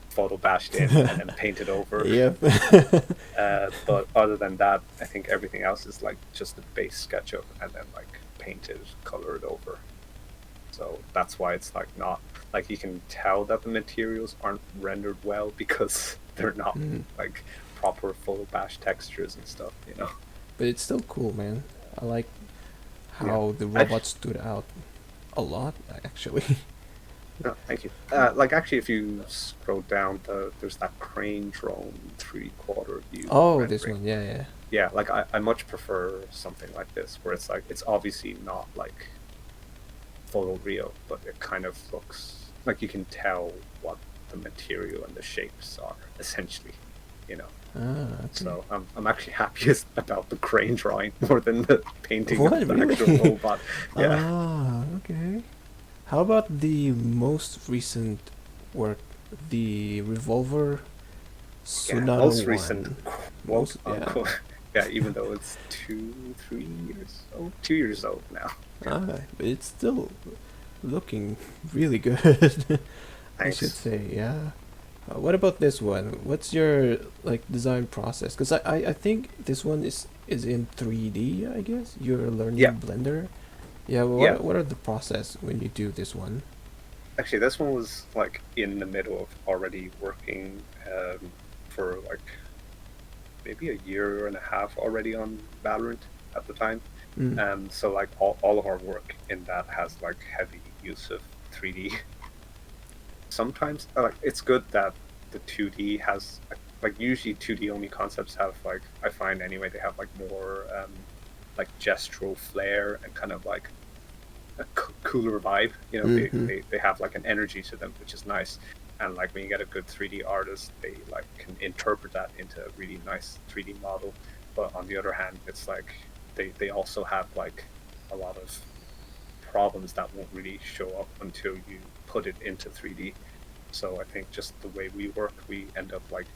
photo bashed in and then painted over. Yep. But other than that, I think everything else is like just the base SketchUp and then like painted, colored over. So that's why it's like not like you can tell that the materials aren't rendered well because they're not Mm. like proper photo bash textures and stuff. But it's still cool, man. I like Yeah. how the Actually, robot stood out a lot, actually. no, thank you. Like actually, if you scroll down, there's that crane drone 3/4 view Oh, this rendering. one. Yeah, yeah. Yeah, like I much prefer something like this where it's like it's obviously not like photoreal, but it kind of looks like you can tell what the material and the shapes are essentially. Ah, okay. So I'm actually happiest about the crane drawing more than the painting What, of the actual really? robot. Yeah, Ah, okay. How about the most recent work, the Revolver yeah. Tsunade Most recent 1? quote Most, yeah. unquote. Yeah, even though it's 3 years old, 2 years old now. Yeah, Ah, but it's still looking really good. I should thanks. say, yeah. What about this one? What's your like design process? Because I think this one is in 3D, I guess. You're Yeah, learning Blender. Yeah, well, yeah. what are the process when you do this one? Actually, this one was like in the middle of already working for like maybe a year and a half already on Valorant at the time. Mm. So like all of our work in that has like heavy use of 3D. Sometimes like it's good that the 2D has a like usually 2D only concepts have like, I find anyway, they have like more like gestural flair and kind of like a cooler vibe. You know, Mm-hmm. they have like an energy to them, which is nice. And like when you get a good 3D artist, they like can interpret that into a really nice 3D model. But on the other hand, it's like they also have like a lot of problems that won't really show up until you put it into 3D. So I think just the way we work, we end up like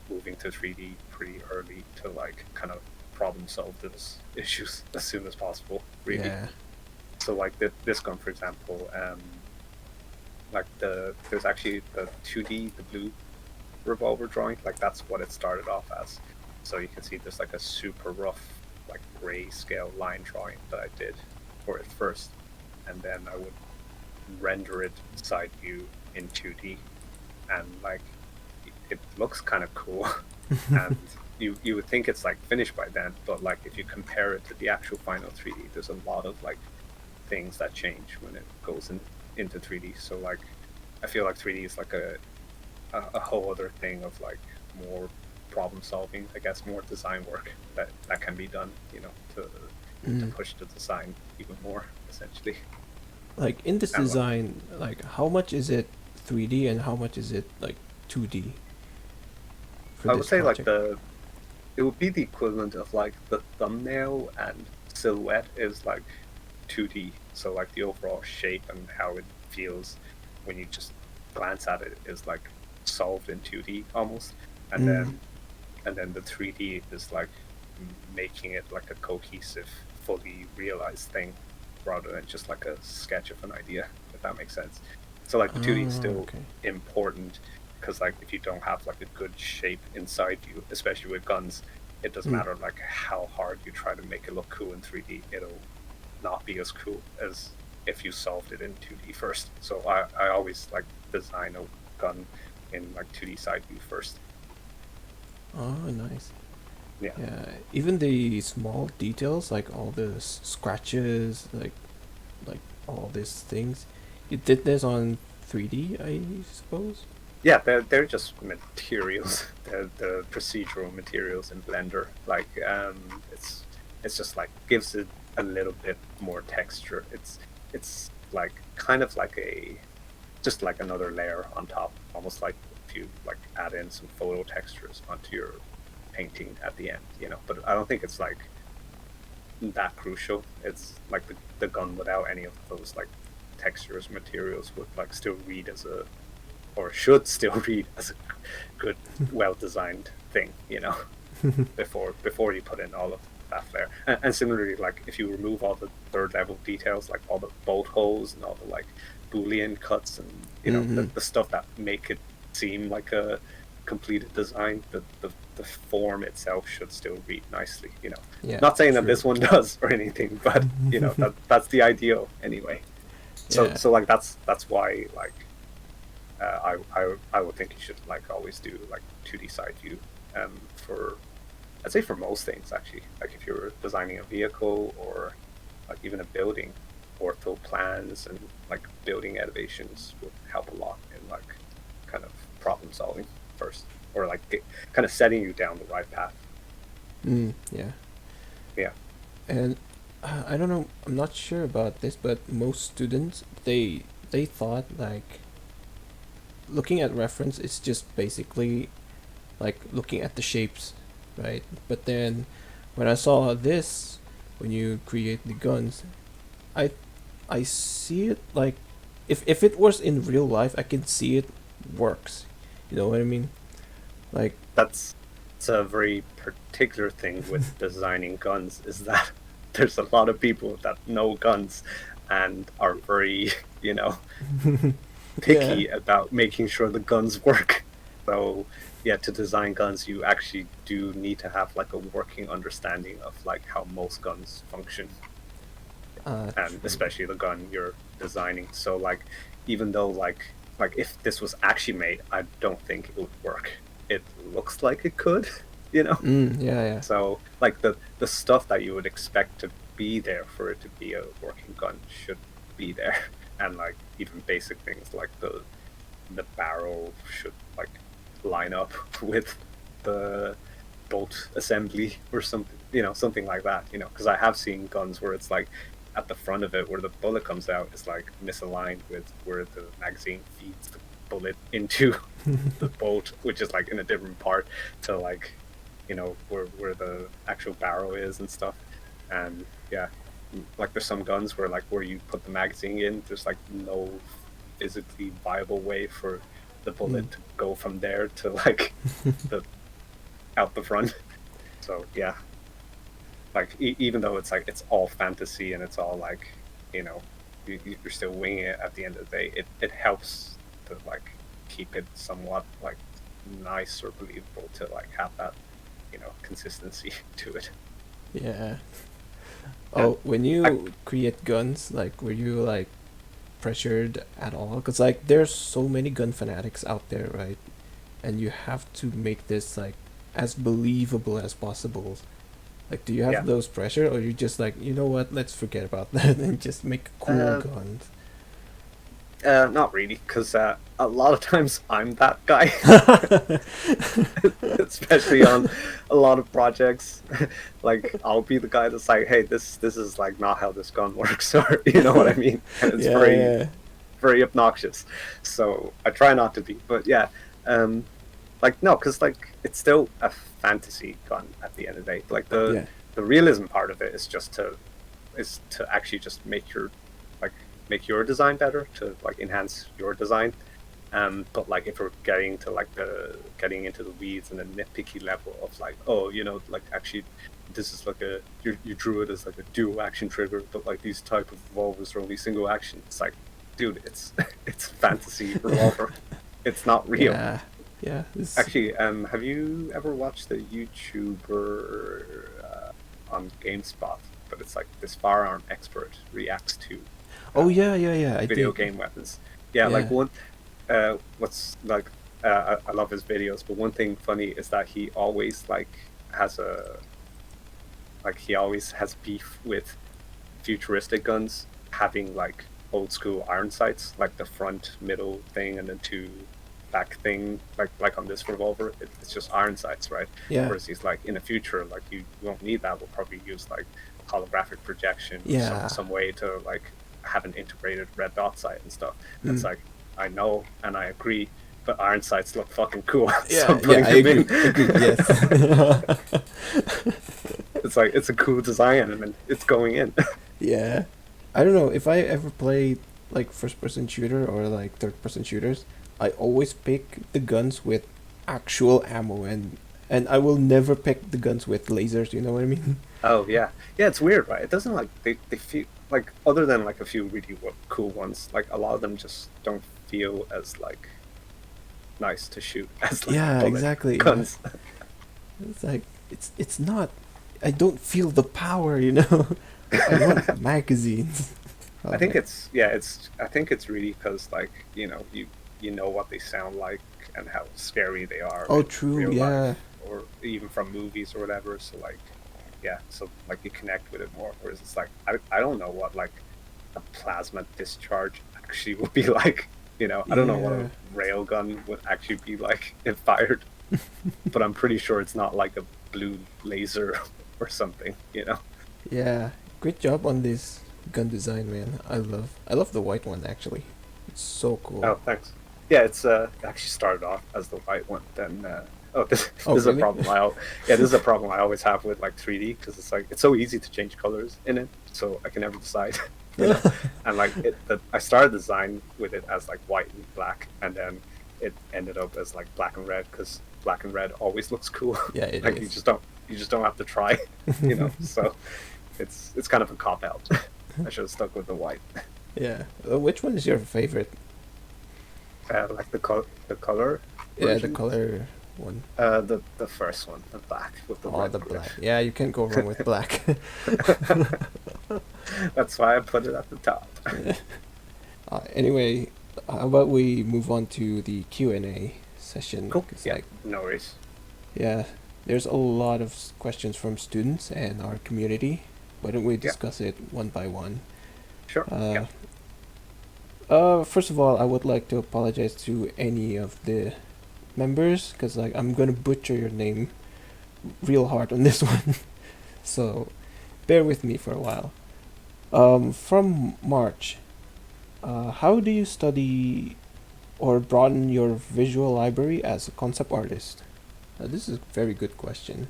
moving to 3D pretty early to like kind of problem solve those issues as soon as possible, really. Yeah. So like this gun, for example, like there's actually the 2D, the blue revolver drawing, like that's what it started off as. So you can see there's like a super rough, like gray scale line drawing that I did for it first, and then I would render it side view in 2D, and like it looks kind of cool, and you would think it's like finished by then, but like if you compare it to the actual final 3D, there's a lot of like things that change when it goes into 3D. So like I feel like 3D is like a whole other thing of like more problem solving, I guess, more design work that can be done, you know, to Mm. push the design even more essentially. Like in this And like, design, like how much is it 3D and how much is it like 2D for I would this say like project? the it would be the equivalent of like the thumbnail and silhouette is like 2D. So like the overall shape and how it feels when you just glance at it is like solved in 2D almost. And Mm. then and then the 3D is like making it like a cohesive, fully realized thing rather than just like a sketch of an idea, if that makes sense. So like the 2D is Oh, still okay. important because like if you don't have like a good shape inside you, especially with guns, it doesn't Mm. matter like how hard you try to make it look cool in 3D, it'll not be as cool as if you solved it in 2D first. So I always like design a gun in like 2D side view first. Oh, nice. Yeah. Yeah, even the small details, like all the scratches, like all these things. You did this on 3D, I suppose. Yeah, they're just materials. They're the procedural materials in Blender. Like it's just like gives it a little bit more texture. It's like kind of like a just like another layer on top, almost like if you like add in some photo textures onto your painting at the end, you know. But I don't think it's like that crucial. It's like the gun without any of those like textures, materials would like still read as a or should still read as a good, well designed thing, you know, before you put in all of that flair. And similarly, like if you remove all the third level details, like all the bolt holes and all the like boolean cuts and you know Mm-hmm. the stuff that make it seem like a completed design, the form itself should still read nicely, you know. Yeah, Not saying that true. this one does or anything, but you know that's the ideal anyway. So Yeah. so like that's why like I would think you should like always do like 2D side view for I'd say for most things actually. Like if you're designing a vehicle or like even a building, ortho plans and like building elevations would help a lot in like kind of problem solving first or like kind of setting you down the right path. Mm, yeah. Yeah. And I don't know. I'm not sure about this, but most students they thought like looking at reference is just basically like looking at the shapes, right? But then when I saw this, when you create the guns, I I see it like if it was in real life, I can see it works. You know what I mean? Like, That's it's a very particular thing with designing guns is that there's a lot of people that know guns and are very, you know, yeah, picky about making sure the guns work. So yeah, to design guns, you actually do need to have like a working understanding of like how most guns function, and true. especially the gun you're designing. So like, even though like if this was actually made, I don't think it would work. It looks like it could, you know. Mm, yeah, yeah. So like the stuff that you would expect to be there for it to be a working gun should be there, and like even basic things like the barrel should like line up with the bolt assembly or something, something like that, because I have seen guns where it's like at the front of it where the bullet comes out is like misaligned with where the magazine feeds the bullet into the bolt, which is like in a different part to like, where the actual barrel is and stuff. And yeah, like there's some guns where like where you put the magazine in, there's like no physically viable way for the Mm. bullet to go from there to like the out the front. So yeah, like even though it's like it's all fantasy and it's all like, you know you're still winging it at the end of the day, it helps to like keep it somewhat like nice or believable to like have that consistency to it. Yeah. And Oh, when I, you create guns, like, were you like pressured at all? Because like there's so many gun fanatics out there, right? And you have to make this like as believable as possible. Like, do you yeah. have those pressure, or you just like, you know what, let's forget about that and just make cool uh, guns? Not really, because a lot of times I'm that guy, especially on a lot of projects. Like I'll be the guy that's like, "Hey, this is like not how this gun works," or you know what I mean, and it's Yeah, very yeah, very obnoxious. So I try not to be, but yeah, um, like no, because like it's still a fantasy gun at the end of the day. Like yeah. the realism part of it is to actually just like make your design better, to like enhance your design. But like if we're getting into the weeds and the nitpicky level of like, oh, like actually this is like you drew it as like a dual action trigger, but like these type of revolvers are only single action. It's like, dude, it's it's fantasy revolver. It's not real. Yeah, yeah. This. Actually, have you ever watched the YouTuber on GameSpot? But it's like this firearm expert reacts to Oh yeah, yeah, yeah. I video did. game weapons. Yeah, like Yeah. one. What's like? I love his videos, but one thing funny is that he always like has a he always has beef with futuristic guns having like old school iron sights, like the front, middle thing, and then two back thing, like on this revolver, it's just iron sights, right? Yeah. Whereas he's like, in the future, like you won't need that. We'll probably use like holographic projection or Yeah. some way to like have an integrated red dot sight and stuff. And it's Mm. like, I know and I agree, but iron sights look fucking cool, so Yeah, I'm yeah. putting I them agree. in. Agree. Yes. It's like it's a cool design and it's going in. Yeah. I don't know if I ever played like first-person shooter or like third-person shooters. I always pick the guns with actual ammo, and I will never pick the guns with lasers. You know what I mean? Oh yeah, yeah. It's weird, right? It doesn't like they feel like, other than like a few really cool ones, like a lot of them just don't feel as like nice to shoot as like Yeah, bullet exactly. Yeah. guns. It's like it's not. I don't feel the power. You know. I want magazines. I Oh, think man. it's yeah, it's I think it's really because like you know what they sound like and how scary they are Oh, in true. real Yeah. life or even from movies or whatever. So like yeah, so like you connect with it more. Whereas it's like I don't know what like a plasma discharge actually would be like. I don't know what a Yeah. railgun would actually be like if fired, but I'm pretty sure it's not like a blue laser or something. Yeah. Great job on this gun design, man. I love the white one actually. It's so cool. Oh, thanks. Yeah, it's actually started off as the white one. Then oh, Oh, this is a really? problem. Yeah, this is a problem I always have with like 3D because it's like it's so easy to change colors in it, so I can never decide. you know. And like I started design with it as like white and black, and then it ended up as like black and red because black and red always looks cool. Yeah, it Like is. you just don't have to try. So it's kind of a cop out. I should have stuck with the white. Yeah. Which one is your favorite? Like the color Yeah, the version. color one. The first one, the black with the Oh, red the grip. black. Yeah, you can't go wrong with black. That's why I put it at the top. Anyway, how about we move on to the Q&A session? Cool. 'Cause, Yeah, like, no worries. yeah, there's a lot of questions from students and our community. Why don't we Yeah, discuss it one by one? sure. Yeah. Uh, first of all, I would like to apologize to any of the members, because like I'm gonna butcher your name real hard on this one. So bear with me for a while. From March, how do you study or broaden your visual library as a concept artist? This is a very good question.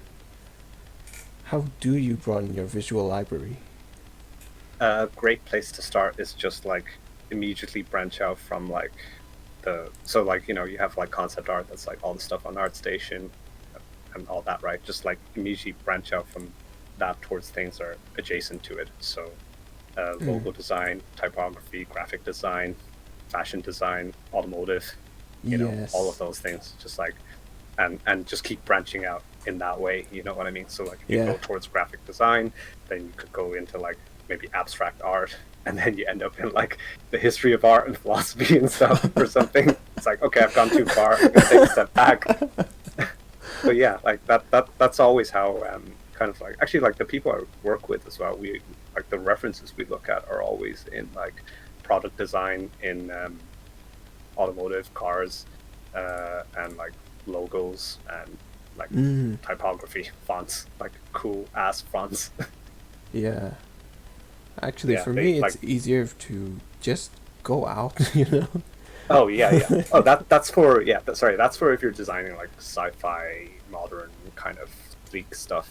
How do you broaden your visual library? A great place to start is just like immediately branch out from like so like you have like concept art that's like all the stuff on ArtStation and all that, right? Just like immediately branch out from that towards things that are adjacent to it. So Mm. logo design, typography, graphic design, fashion design, automotive, all of Yes. those things. Just like and just keep branching out in that way. You know what I mean? So like if you Yeah. go towards graphic design, then you could go into like maybe abstract art, and then you end up in like the history of art and philosophy and stuff or something. It's like, okay, I've gone too far. I'm gonna take a step back. But yeah, like that's always how kind of like actually like the people I work with as well. We like the references we look at are always in like product design in automotive cars, and like logos and like Mm. typography fonts, like cool ass fonts. Yeah. Actually, Yeah, for they me, like. it's easier to just go out, you know? Oh yeah, yeah. Oh, that's for yeah. Sorry, that's for if you're designing like sci-fi, modern kind of sleek stuff.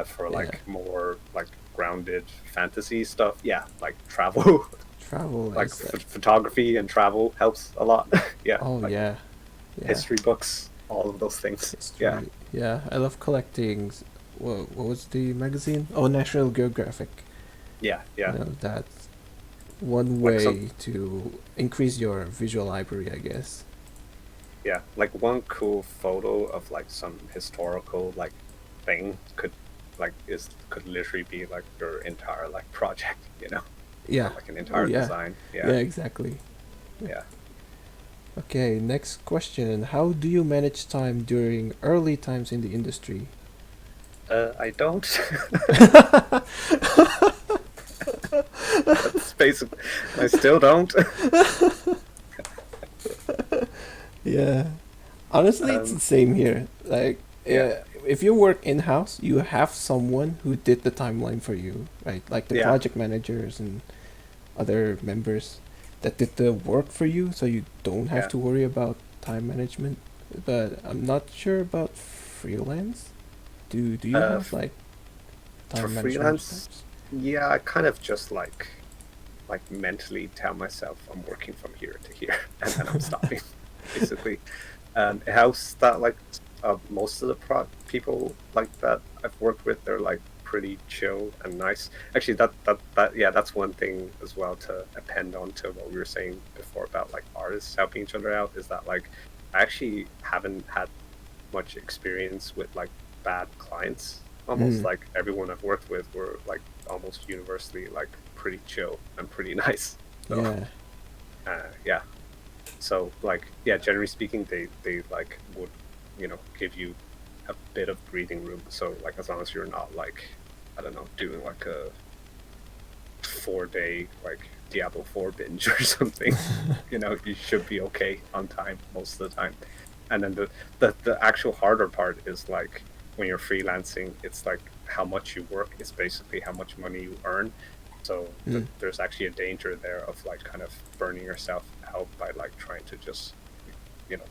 For Yeah. like more like grounded fantasy stuff, yeah, like travel, Travel like is like, photography and travel helps a lot. Yeah, oh like yeah. Yeah. history books, all of those things. Yeah, History. Yeah, I love collecting. What was the magazine? Oh, National Geographic. yeah, You yeah. know, that's one Like some way to increase your visual library, I guess. Yeah, like one cool photo of like some historical like thing could literally be like your entire like project, or Yeah. like an Oh entire yeah. design. Yeah, Yeah, exactly. yeah. Okay, next question. How do you manage time during early times in the industry? I don't. That's basically. I still don't. Yeah. Honestly, it's the Um, same here. Like, yeah, if you work in house, you have someone who did the timeline for you, right? Like the yeah, project managers and other members that did the work for you, so you don't have yeah. to worry about time management. But I'm not sure about freelance. Do you Uh, have f- like for time management freelance, steps? yeah, I kind of just like mentally tell myself I'm working from here to here, and then I'm stopping, basically. And it helps that like most of the people like that I've worked with, they're like pretty chill and nice. Actually, that yeah, that's one thing as well to append on to what we were saying before about like artists helping each other out. Is that like I actually haven't had much experience with like bad clients. Almost Mm. like everyone I've worked with were like almost universally like pretty chill and pretty nice. So Yeah. yeah, so like yeah, generally speaking, they like would give you a bit of breathing room. So like as long as you're not like I don't know doing like a 4 day like Diablo 4 binge or something, you should be okay on time most of the time. And then the actual harder part is like when you're freelancing, it's like how much you work is basically how much money you earn. So Mm. there's actually a danger there of like kind of burning yourself out by like trying to just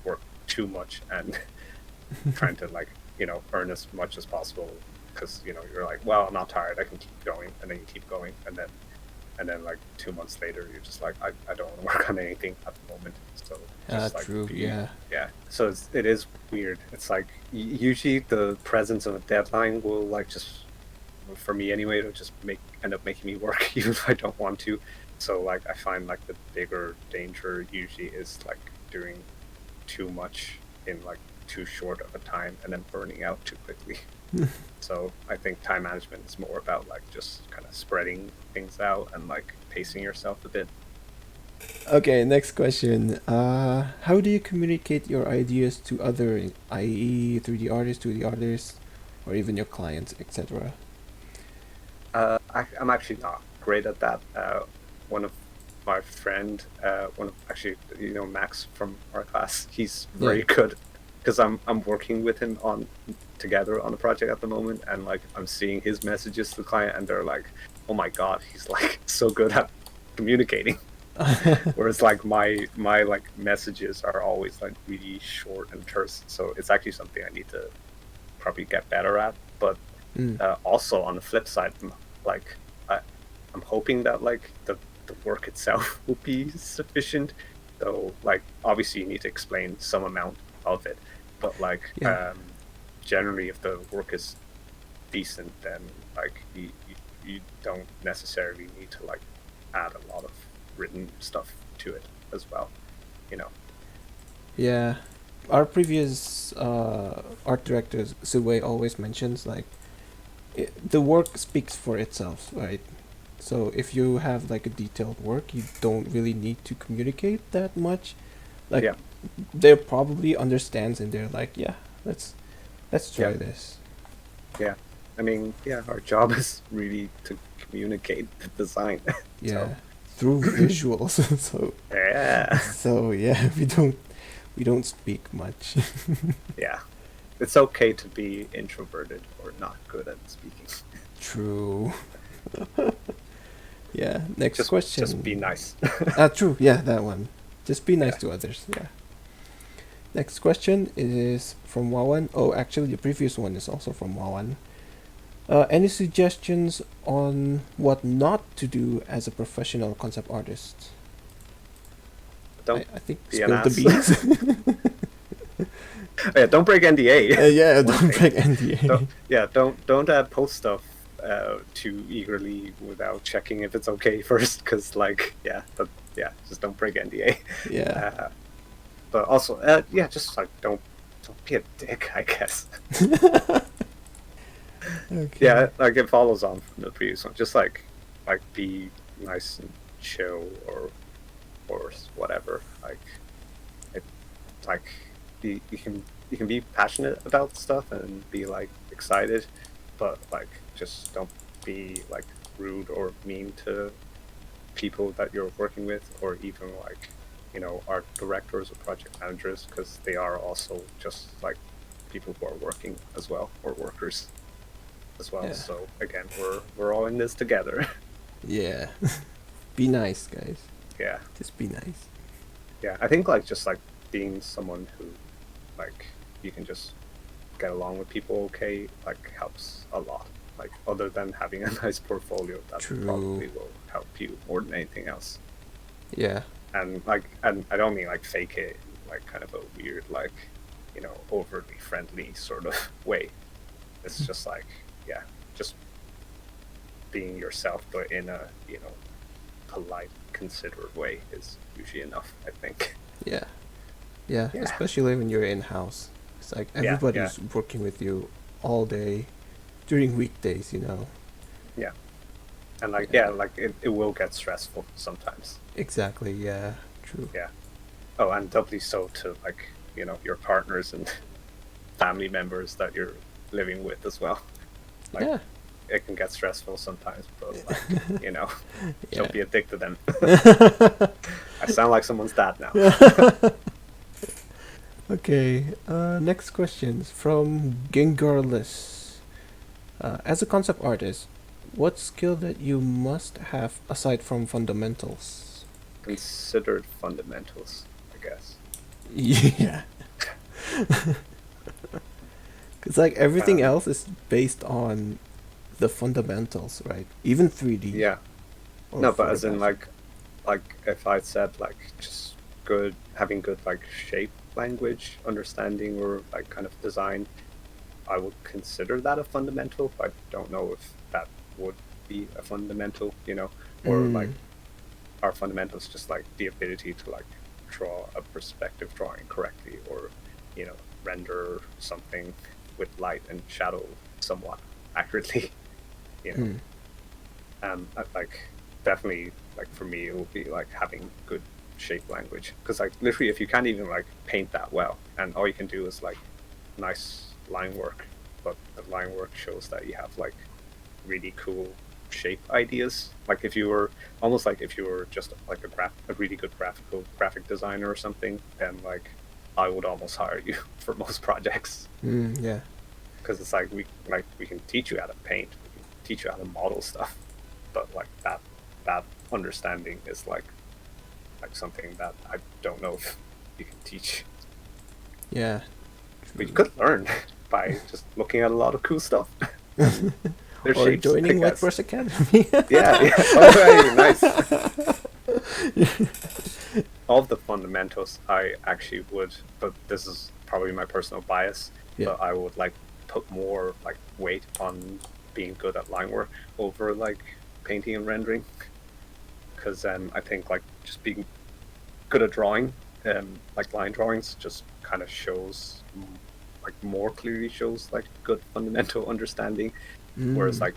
work too much and trying to like earn as much as possible because you're like, well, I'm not tired, I can keep going, and then you keep going, and then like 2 months later you're just like, I don't want to work on anything at the moment. So just like True. be Yeah. yeah, so it is weird. It's like usually the presence of a deadline will like just, for me anyway, it'll just end up making me work even if I don't want to. So like I find like the bigger danger usually is like doing too much in like too short of a time and then burning out too quickly. So I think time management is more about like just kind of spreading things out and like pacing yourself a bit. Okay, next question. How do you communicate your ideas to other, i.e., 3D artists, 2D artists, or even your clients, etc.? I'm actually not great at that. One of my friend, one of actually, Max from our class, he's Yeah. very good because I'm working with him on together on a project at the moment, and like I'm seeing his messages to the client, and they're like, "Oh my god, he's like so good at communicating." Whereas like my like messages are always like really short and terse, so it's actually something I need to probably get better at. But Mm, also on the flip side, like I'm hoping that like the work itself will be sufficient. Though like obviously you need to explain some amount of it, but like yeah. generally if the work is decent, then like you don't necessarily need to like add a lot of written stuff to it as well, you know. Yeah. Our previous art director, Su Wang, always mentions like the work speaks for itself, right? So if you have like a detailed work, you don't really need to communicate that much. Like Yeah, they probably understands and they're like, yeah, let's yeah, try this. yeah. I mean, yeah, our job is really to communicate the design. So Yeah, through visuals. so yeah, so yeah, we don't speak much. yeah. It's okay to be introverted or not good at speaking. True. Yeah. Next Just be question. nice. True. Yeah, that one. Just be nice Yeah. to others. Yeah. Next question is from Wawan. Oh, actually, the previous one is also from Wawan. Any suggestions on what not to do as a professional concept artist? Don't I think be an spill the ass. beans. Yeah, don't break NDA. Yeah, One don't thing. break NDA. Don't post stuff too eagerly without checking if it's okay first. Because like just don't break NDA. Yeah. But also yeah, just like don't be a dick, I guess. Okay. Yeah, like it follows on from the previous one. Just like be nice and chill or whatever. Like it like you can be passionate about stuff and be like excited, but like just don't be like rude or mean to people that you're working with, or even like art directors or project managers, because they are also just like people who are working as well, or workers as well. Yeah. So again, we're all in this together. Yeah. Be nice, guys. Yeah, Just be nice. yeah. I think like just like being someone who like you can just get along with people okay, like helps a lot. Like other than having a nice portfolio, that True. probably will help you more than anything else. Yeah. And I don't mean like fake it like kind of a weird like overly friendly sort of way. It's just like yeah, just being yourself, but in a polite, considerate way is usually enough, I think. Yeah. Yeah. Yeah, Especially when you're in house. It's like yeah, yeah, everybody's working with you all day during weekdays. yeah. And like Yeah. yeah, like it will get stressful sometimes. Exactly. Yeah. True. Yeah. Oh, and doubly so to like your partners and family members that you're living with as well. Like Yeah. it can get stressful sometimes, but like Yeah. don't be a dick to them. I sound like someone's dad now. Okay. Next questions from Gengarless. As a concept artist, what skill that you must have aside from fundamentals? Considered fundamentals, I guess. Yeah. Because like everything Um, else is based on the fundamentals, right? Even 3D yeah. or No, but as in photographs. like if I said like just having good like shape language understanding, or like kind of design, I would consider that a fundamental. I don't know if that would be a fundamental, or like Mm, our fundamentals just like the ability to like draw a perspective drawing correctly, or render something with light and shadow somewhat accurately. you know mm, like definitely like for me it will be like having good shape language, because like literally if you can't even like paint that well and all you can do is like nice line work, but the line work shows that you have like really cool shape ideas, like if you were almost like if you were just like a really good graphic designer or something, then like I would almost hire you for most projects, Yeah. because it's like we can teach you how to paint, we can teach you how to model stuff, but like that understanding is like something that I don't know if you can teach. Yeah. But you True. could learn by just looking at a lot of cool stuff and their Or shapes, I joining White guess. Force Academy. Yeah, yeah. Oh, very nice. All of the fundamentals, I actually would, but this is probably my personal bias. Yeah. But I would like put more like weight on being good at line work over like painting and rendering, because I think like just being good at drawing, like line drawings, just kind of shows like more clearly shows like good fundamental understanding. Whereas Mm. like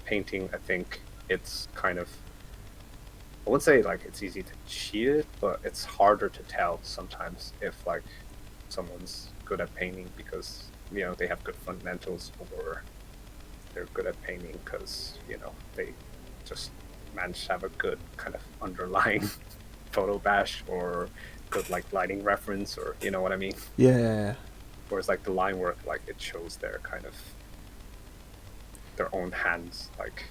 painting, I think it's kind of, I wouldn't say like it's easy to cheat it, but it's harder to tell sometimes if like someone's good at painting because they have good fundamentals, or they're good at painting because they just manage to have a good kind of underlying photo bash or good like lighting reference, or you know what I mean. Yeah. Whereas like the line work, like it shows their kind of their own hands like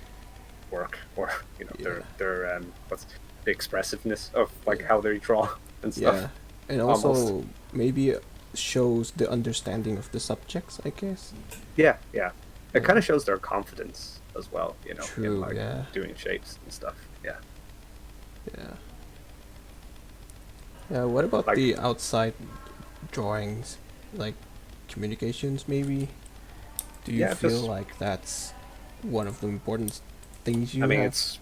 work, or Yeah. their what's the expressiveness of like Yeah. how they draw and Yeah. stuff. And Almost. also maybe shows the understanding of the subjects, I guess. Yeah, yeah. It kind Yeah. of shows their confidence as well, in True. like Yeah. doing shapes and stuff. Yeah. Yeah. Yeah. What about Like, the outside drawings, like communications? Maybe. Do you yeah, feel just, like that's one of the important things I you mean, have? it's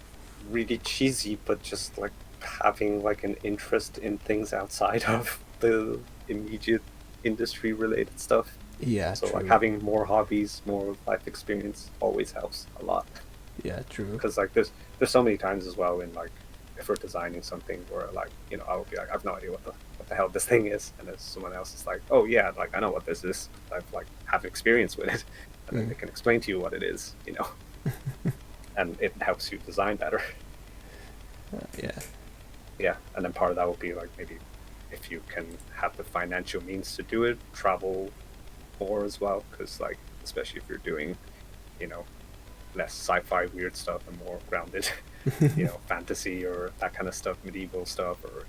really cheesy, but just like having like an interest in things outside of the immediate industry related stuff. Yeah. So like True. having more hobbies, more life experience always helps a lot. Yeah. True. Because like there's so many times as well in like if we're designing something where like I would be like, I have no idea what the hell this thing is, and then someone else is like, oh yeah, like I know what this is, I've like have experience with it, and then Mm. they can explain to you what it is, and it helps you design better. Yeah. Yeah, and then part of that will be like maybe if you can have the financial means to do it, travel more as well, because like especially if you're doing you know less sci-fi weird stuff and more grounded fantasy or that kind of stuff, medieval stuff, or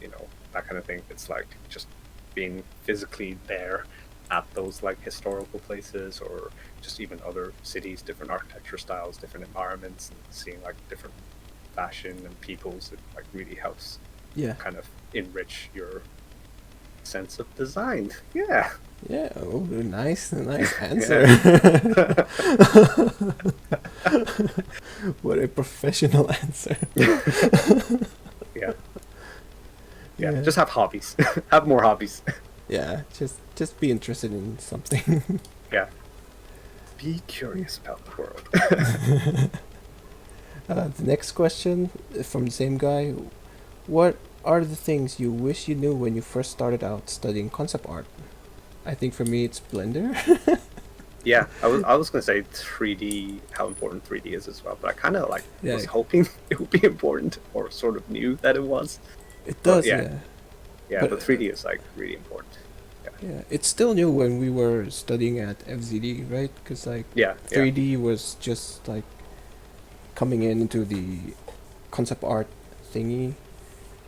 that kind of thing. It's like just being physically there at those like historical places, or just even other cities, different architecture styles, different environments, and seeing like different fashion and peoples. It like really helps Yeah. kind of enrich your sense of design. Yeah. Yeah. Oh, nice. Nice answer. Yeah. What a professional answer. Yeah. Yeah. Yeah. Just have hobbies. Have more hobbies. Yeah. Just be interested in something. Yeah. Be curious about the world. The next question from the same guy. What are the things you wish you knew when you first started out studying concept art? I think for me it's Blender. Yeah, I was gonna say 3D, how important 3D is as well, but I kind of like Yeah, was hoping it would be important, or sort of knew that it was. it But does. yeah, Yeah, yeah, but but 3D is like really important. Yeah, yeah, it's still new when we were studying at FZD, right? Because like yeah, yeah, 3D was just like coming into the concept art thingy.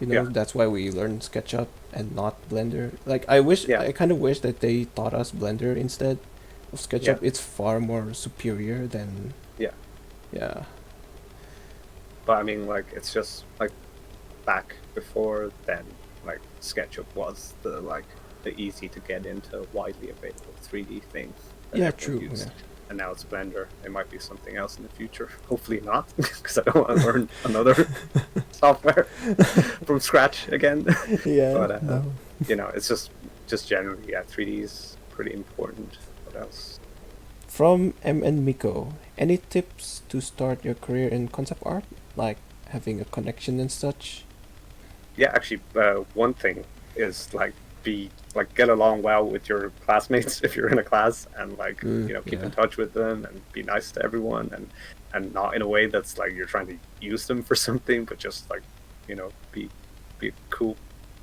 yeah, That's why we learned SketchUp and not Blender. Like yeah, I kind of wish that they taught us Blender instead of yeah, SketchUp. It's far more superior than, yeah. yeah. But I mean, like it's just like back before then, like SketchUp was the easy to get into, widely available 3D thing that Yeah, everyone true. Yeah. used. And now it's Blender. It might be something else in the future. Hopefully not, because I don't want to learn another software from scratch again. Yeah. But No. it's just generally, yeah, 3D is pretty important. What else? From M and Miko, any tips to start your career in concept art, like having a connection and such? Yeah, actually, one thing is like be like get along well with your classmates if you're in a class, and like keep Yeah. in touch with them and be nice to everyone, and not in a way that's like you're trying to use them for something, but just like be cool,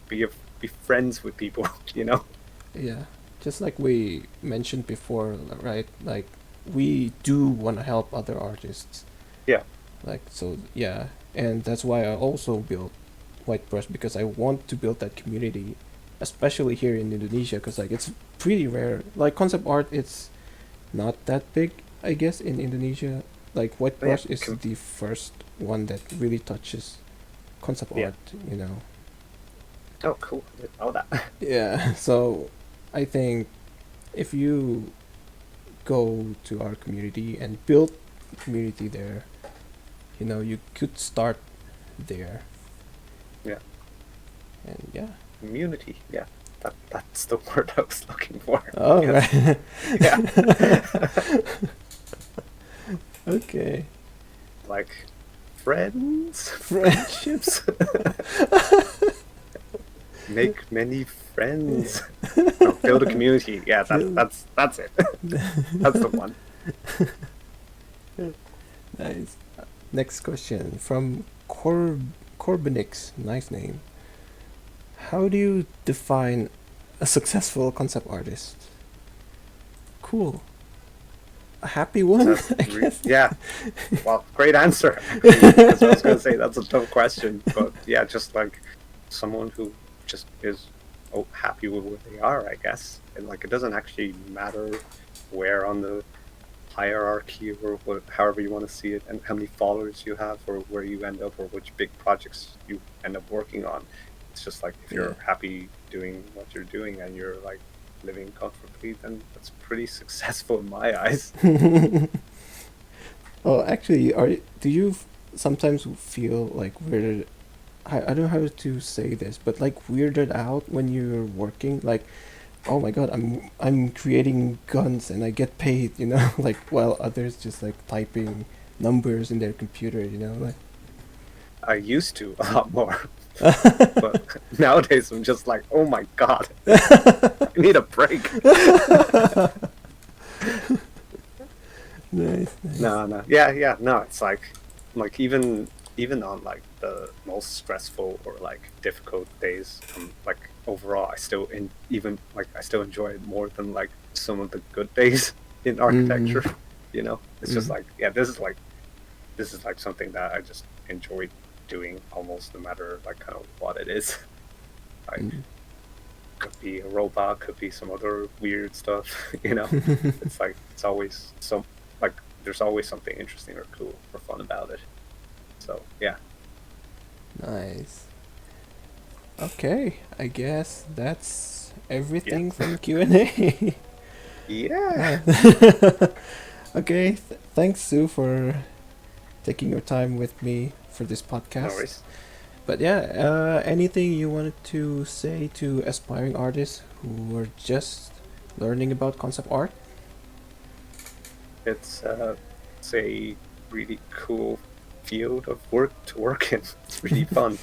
be a be friends with people, you know? Yeah, just like we mentioned before, right? Like we do want to help other artists. Yeah. Like so, yeah, and that's why I also built White Brush because I want to build that community, especially here in Indonesia, because like it's pretty rare. Like concept art, it's not that big, I guess, in Indonesia. Like White But yeah, Brush is the first one that really touches concept yeah. art, you know. Oh, cool. I didn't know that. Yeah, so I think if you go to our community and build community there, you know, you could start there. Yeah. And yeah. Community. Yeah. That's the word I was looking for. Oh, Yes. right. Yeah. Okay. Like friends, French. friendships. Make many friends. No, build a community. Yeah, that's it. That's the one. Nice. Next question from Corbinix. Nice name. How do you define a successful concept artist? Cool. A happy one, I guess. Yeah. Well, great answer. Actually, because I was gonna say that's a tough question, but yeah, just like someone who just is happy with where they are, I guess. And like it doesn't actually matter where on the hierarchy or however you want to see it, and how many followers you have, or where you end up, or which big projects you end up working on. It's just like if you're happy doing what you're doing and you're like living comfortably, then that's pretty successful in my eyes. Oh, actually, do you sometimes feel like weirded? I don't know how to say this, but like weirded out when you're working, like, oh my god, I'm creating guns and I get paid, you know, like while others just like typing numbers in their computer, you know, like. I used to a lot more, but nowadays I'm just like, oh my god, I need a break. Nice. No, yeah, no. It's like even on like the most stressful or like difficult days, like overall, I still I still enjoy it more than like some of the good days in architecture. You know, it's just like this is like something that I just enjoy doing almost no matter like kind of what it is. Like could be a robot, could be some other weird stuff. You know, it's like it's always like there's always something interesting or cool or fun about it. So yeah. Nice. Okay, I guess that's everything from Q&A. Yeah. Okay, thanks Sue for taking your time with me for this No podcast. worries. But yeah, anything you wanted to say to aspiring artists who are just learning about concept art? It's a really cool field of work to work in. It's really fun,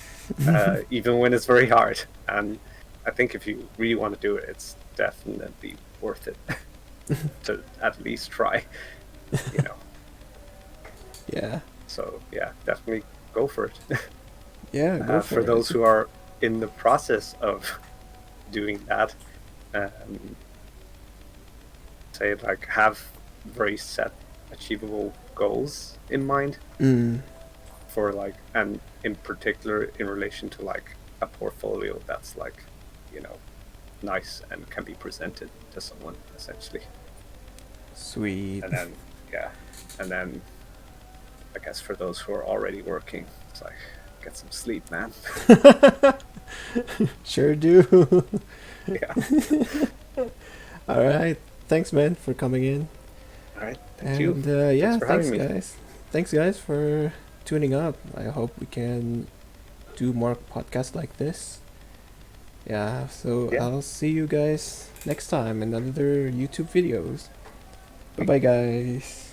even when it's very hard. And I think if you really want to do it, it's definitely worth it to at least try. You know. Yeah. So yeah, definitely go for it. Yeah, go for it. those who are in the process of doing that, say like have very set, achievable goals in mind for like, and in particular in relation to like a portfolio that's like, you know, nice and can be presented to someone essentially. Sweet. And then and then I guess for those who are already working, it's like get some sleep, man. Sure do. Yeah. All right. Thanks, man, for coming in. All right. Thank you. Yeah, Thanks for having me. guys. Thanks, guys, for tuning up. I hope we can do more podcasts like this. Yeah, so Yeah. I'll see you guys next time in another YouTube videos. Bye-bye, guys.